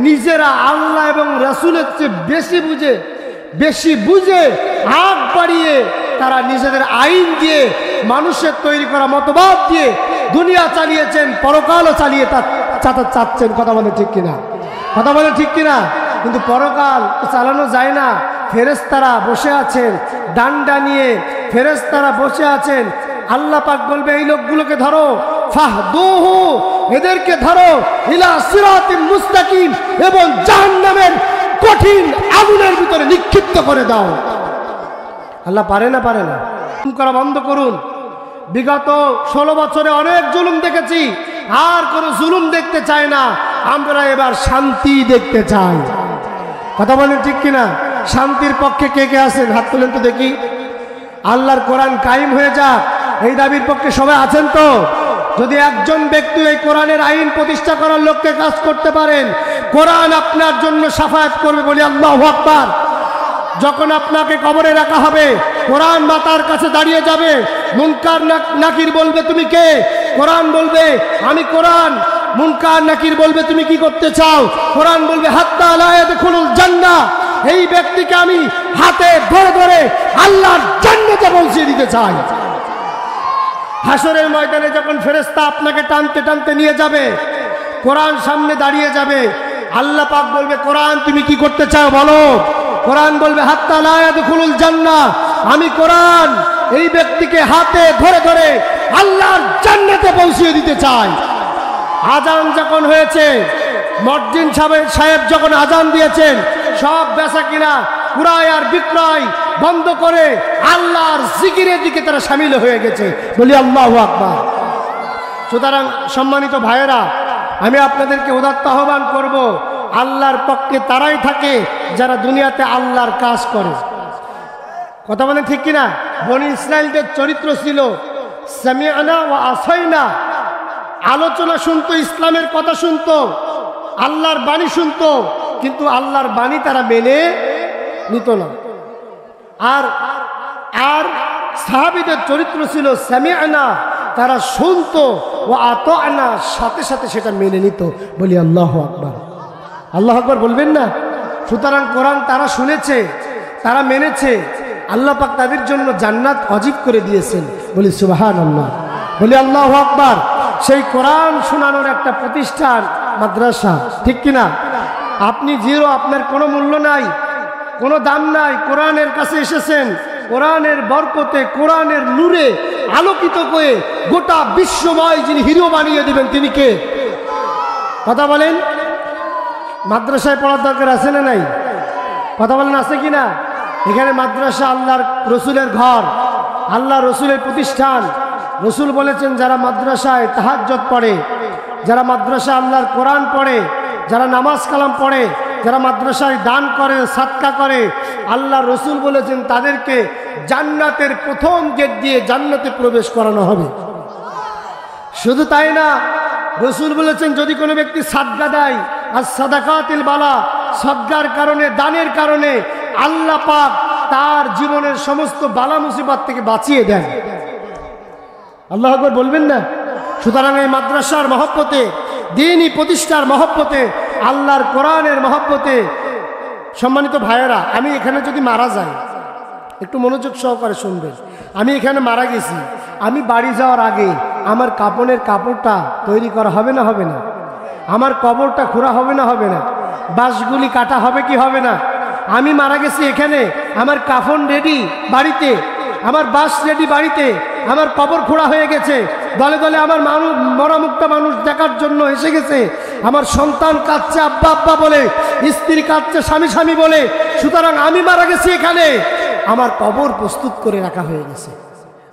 নিজেরা আল্লাহ এবং রাসূলের চেয়ে বেশি বুঝে আগ বাড়িয়ে তারা নিজেদের আইন দিয়ে, মানুষের তৈরি করা মতবাদ দিয়ে দুনিয়া চালিয়েছেন, পরকালও চালিয়ে চাচ্ছেন, কথা বলে ঠিক কিনা? কথা বলে ঠিক কিনা? কিন্তু পরকাল চালানো যায় না। ফেরেশতারা বসে আছেন ডান্ডা নিয়ে, ফেরেশতারা বসে আছেন। আল্লাহ পাক বলবে এই লোকগুলোকে ধরো, ফাহদুহু, এদেরকে ধরো, ইলা সিরাতিম মুস্তাকিম, এবং জাহান্নামের কঠিন আগুনের ভিতরে নিক্ষিপ্ত করে দাও। আল্লাহ পারে না? জুলুম করা বন্ধ করুন। বিগত 16 বছরে অনেক জুলুম দেখেছি, আর কোনো জুলুম দেখতে চাই না। আমরা এবার শান্তি দেখতে চাই, কথা বলেন ঠিক কিনা? শান্তির পক্ষে কে কে আছেন হাত তুলেন তো দেখি। আল্লাহর কোরআন কায়েম হয়ে যাক, এই দাবির পক্ষে সবাই আছেন তো? যদি একজন ব্যক্তি এই কোরআনের আইন প্রতিষ্ঠা করার লক্ষ্যে কাজ করতে পারেন, কোরআন আপনার জন্য শাফায়াত করবে, বলি আল্লাহু আকবার। যখন আপনাকে কবরে রাখা হবে, কোরআন মাতার কাছে দাঁড়িয়ে যাবে, মুনকার নাকির বলবে তুমি কে? কোরআন বলবে আমি কোরআন। মুনকার নাকির বলবে তুমি কি করতে চাও? কোরআন বলবে হাত্তা লা ইয়াদখুলুল জান্নাহ, এই ব্যক্তিকে আমি হাতে ধরে ধরে আল্লাহর জান্নাতে পৌঁছে দিতে চাই। হাসরের ময়দানে যখন ফেরেশতা আপনাকে টানতে টানতে নিয়ে যাবে, কোরআন সামনে দাঁড়িয়ে যাবে, আল্লাহ পাক বলবে কোরআন তুমি কি করতে চাও বলো? কোরআন বলবে হাত্তা লা ইয়াদখুলুল জান্নাহ, আমি কোরআন এই ব্যক্তিকে হাতে ধরে ধরে আল্লাহর জান্নাতে পৌঁছে দিতে চাই। আজান যখন হয়েছে, মুয়াজ্জিন সাহেব যখন আজান দিয়েছেন, সব বেচা কিনা, ক্রয় আর বিক্রয় বন্ধ করে আল্লাহর জিকিরের দিকে তারা শামিল হয়ে গেছে, বলি আল্লাহু আকবার। সুতরাং সম্মানিত ভাইয়েরা, আমি আপনাদেরকে উদাত্ত আহ্বান করব, আল্লাহর পক্ষে তারাই থাকে যারা দুনিয়াতে আল্লাহর কাজ করে। কথা বলেন ঠিক কিনা? বনি ইসরাইলদের চরিত্র ছিল সামিআনা ওয়া আসাইনা, আলোচনা শুনতো, ইসলামের কথা শুনতো, আল্লাহর বাণী শুনতো, কিন্তু আল্লাহর বাণী তারা মেনে নিত না। আর আর সাহাবীদের চরিত্র ছিল সামিআনা, তারা শুনতো, ও আতানা, সাথে সাথে সেটা মেনে নিত। বলি আল্লাহু আকবার, আল্লাহু আকবার বলবেন না? সুতরাং কোরআন তারা শুনেছে, তারা মেনেছে, আল্লাহ পাক তাদের জন্য জান্নাত ওয়াজিব করে দিয়েছেন। বলি সুবহানাল্লাহ, বলি আল্লাহু আকবার। সেই কোরআন শোনানোর একটা প্রতিষ্ঠান মাদ্রাসা, ঠিক কিনা? আপনি জিরো, আপনার কোনো মূল্য নাই, কোনো দাম নাই। কোরআনের কাছে এসেছেন, কোরআনের বরকতে, কোরআনের নূরে আলোকিত করে গোটা বিশ্বময় যিনি হিরো বানিয়ে দিবেন তিনি কে? কথা বলেন। মাদ্রাসায় পড়ার দরকার আছে না নাই? কথা বলেন, আছে কি না? এখানে মাদ্রাসা আল্লাহর রসুলের ঘর, আল্লাহ রসুলের প্রতিষ্ঠান। রসুল বলেছেন যারা মাদ্রাসায় তাহাজ্জুদ পড়ে, যারা মাদ্রাসা আল্লাহর কোরআন পড়ে, যারা নামাজ কালাম পড়ে, যারা মাদ্রাসায় দান করে, সাদকা করে, আল্লাহ রসুল বলেছেন তাদেরকে জান্নাতের প্রথম গেট দিয়ে জান্নাতে প্রবেশ করানো হবে। শুধু তাই না, রসুল বলেছেন যদি কোনো ব্যক্তি সাদকা দেয়, আর সাদাকাতিল বালা, সদকার কারণে, দানের কারণে আল্লাহ পাক তার জীবনের সমস্ত বালা মুসিবত থেকে বাঁচিয়ে দেন। আল্লাহু আকবার বলবেন না? সুতরাং এই মাদ্রাসার মহব্বতে, দ্বীনি প্রতিষ্ঠার মহব্বতে, আল্লাহর কোরআনের মহব্বতে, সম্মানিত ভাইয়েরা, আমি এখানে যদি মারা যাই, একটু মনোযোগ সহকারে শুনবেন। আমি এখানে মারা গেছি, আমি বাড়ি যাওয়ার আগে আমার কাপনের কাপড়টা তৈরি করা হবে না হবে না? আমার কবরটা খোঁড়া হবে না হবে না? বাঁশগুলি কাটা হবে কি হবে না? আমি মারা গেছি এখানে, আমার কাফন রেডি বাড়িতে, আমার বাঁশ রেডি বাড়িতে, আমার কবর খোঁড়া হয়ে গেছে, দলে দলে আমার মানুষ, মরামুক্ত মানুষ দেখার জন্য এসে গেছে। আমার সন্তান কাঁদছে আব্বা আব্বা বলে, স্ত্রী কাঁদছে স্বামী স্বামী বলে। সুতরাং আমি মারা গেছি এখানে, আমার কবর প্রস্তুত করে রাখা হয়ে গেছে।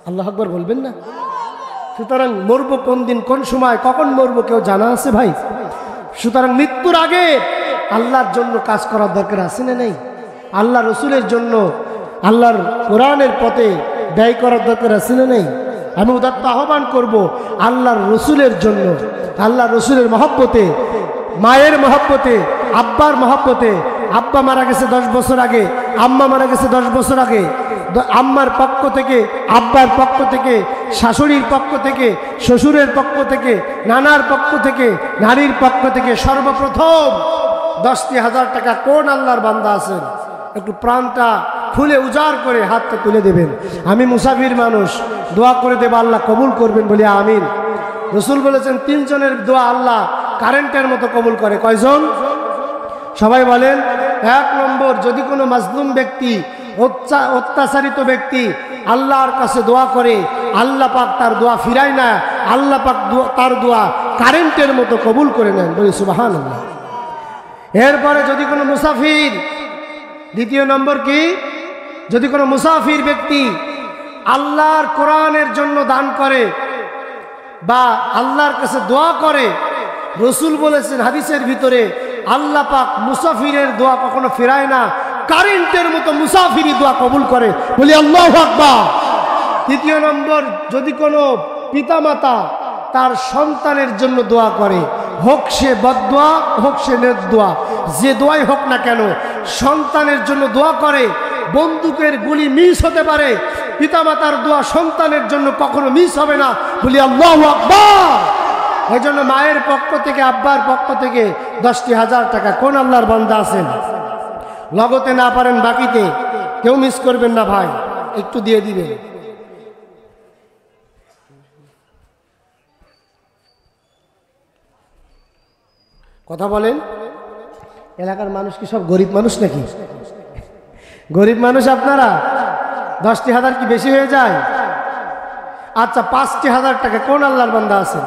আল্লাহু আকবার বলবেন না? সুতরাং মরবো কোন দিন, কোন সময়, কখন মরবো কেউ জানা আছে ভাই? সুতরাং মৃত্যুর আগে আল্লাহর জন্য কাজ করার দরকার আছে না নেই? আল্লাহ রসুলের জন্য, আল্লাহর কোরআনের পথে ব্যয় করার দরকার আছে না নেই? আমি উদাত্ত আহ্বান করব, আল্লাহর রসুলের জন্য, আল্লাহ রসুলের মহব্বতে, মায়ের মহব্বতে, আব্বার মহব্বতে। আব্বা মারা গেছে 10 বছর আগে, আম্মা মারা গেছে 10 বছর আগে। আম্মার পক্ষ থেকে, আব্বার পক্ষ থেকে, শাশুড়ির পক্ষ থেকে, শ্বশুরের পক্ষ থেকে, নানার পক্ষ থেকে, নারীর পক্ষ থেকে সর্বপ্রথম 10,000 টাকা কোন আল্লাহর বান্দা আছেন? একটু প্রাণটা খুলে উজাড় করে হাতটা তুলে দেবেন। আমি মুসাফির মানুষ, দোয়া করে দেব, আল্লাহ কবুল করবেন বলে আমিন। রসুল বলেছেন 3 জনের দোয়া আল্লাহ কারেন্টের মতো কবুল করে। কয়জন? সবাই বলেন। 1 নম্বর, যদি কোনো মাজলুম ব্যক্তি, অত্যাচারিত ব্যক্তি আল্লাহর কাছে দোয়া করে, আল্লাহ পাক তার দোয়া ফিরায় না, আল্লাহ পাক তার দোয়া কারেন্টের মতো কবুল করে নেন। বলি সুবহানাল্লাহ। এরপরে যদি কোনো মুসাফির, 2 নম্বর কি? যদি কোনো মুসাফির ব্যক্তি আল্লাহর কোরআনের জন্য দান করে বা আল্লাহর কাছে দোয়া করে, রসুল বলেছেন হাদিসের ভিতরে, আল্লাহ পাক মুসাফিরের দোয়া কখনো ফেরায় না, কারেন্টের মতো মুসাফিরি দোয়া কবুল করে। বলি আল্লাহু আকবার। 3 নম্বর, যদি কোনো পিতামাতা তার সন্তানের জন্য দোয়া করে, হোক সে বদদোয়া, হোক সে নেক দোয়া, যে দোয়াই হোক না কেন, সন্তানের জন্য দোয়া করে, বন্দুকের গুলি মিস হতে পারে, পিতামাতার দোয়া সন্তানের জন্য কখনো মিস হবে না। বলি আল্লাহু আকবার। এই জন্য মায়ের পক্ষ থেকে, আব্বার পক্ষ থেকে 10,000 টাকা কোন আল্লাহর বান্দা আছেন? লগতে না পারেন বাকিতে, কেউ মিস করবেন না ভাই, একটু দিয়ে দিবেন। কথা বলেন। এলাকার মানুষ কি সব গরিব মানুষ নাকি? গরিব মানুষ আপনারা? 10,000 কি বেশি হয়ে যায়? আচ্ছা, 5,000 টাকা কোন আল্লাহর বান্দা আছেন?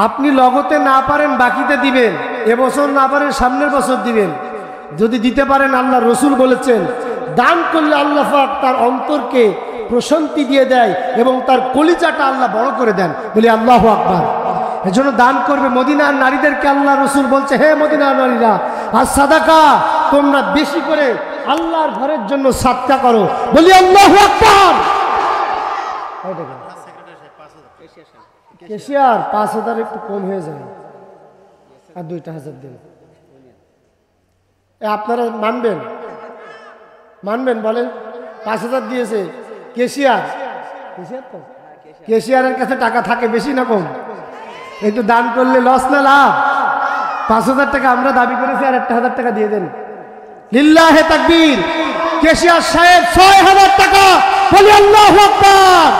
আপনি লগতে না পারেন বাকিতে দিবেন, এবছর না পারেন সামনের বছর দিবেন। যদি দিতে পারেন, আল্লাহ রসুল বলেছেন দান করলে আল্লাহ পাক তার অন্তরকে প্রশান্তি দিয়ে দেয় এবং তার কলিজাটা আল্লাহ বড় করে দেন। বলি আল্লাহু আকবার। এজন্য দান করবে। মদিনার নারীদেরকে আল্লাহ রসুল বলছে, হে মদিনার নারীরা, আর সাদাকা তোমরা বেশি করে আল্লাহর ঘরের জন্য সাদকা করো। বলি আল্লাহু আকবার। কেশিয়ার 5,000 একটু কম হয়ে যায়, আর 2,000 দিন। আপনারা মানবেন? মানবেন? বলেন। 5,000 দিয়েছে কেশিয়ার। তো কেশিয়ারের কাছে টাকা থাকে বেশি না কম? একটু দান করলে লস না লাভ? 5,000 টাকা আমরা দাবি করেছি, আর 1,000 টাকা দিয়ে দেন। লিল্লাহে তাকবীর। কেশিয়ার সাহেব 6,000 টাকা। বলি আল্লাহু আকবার।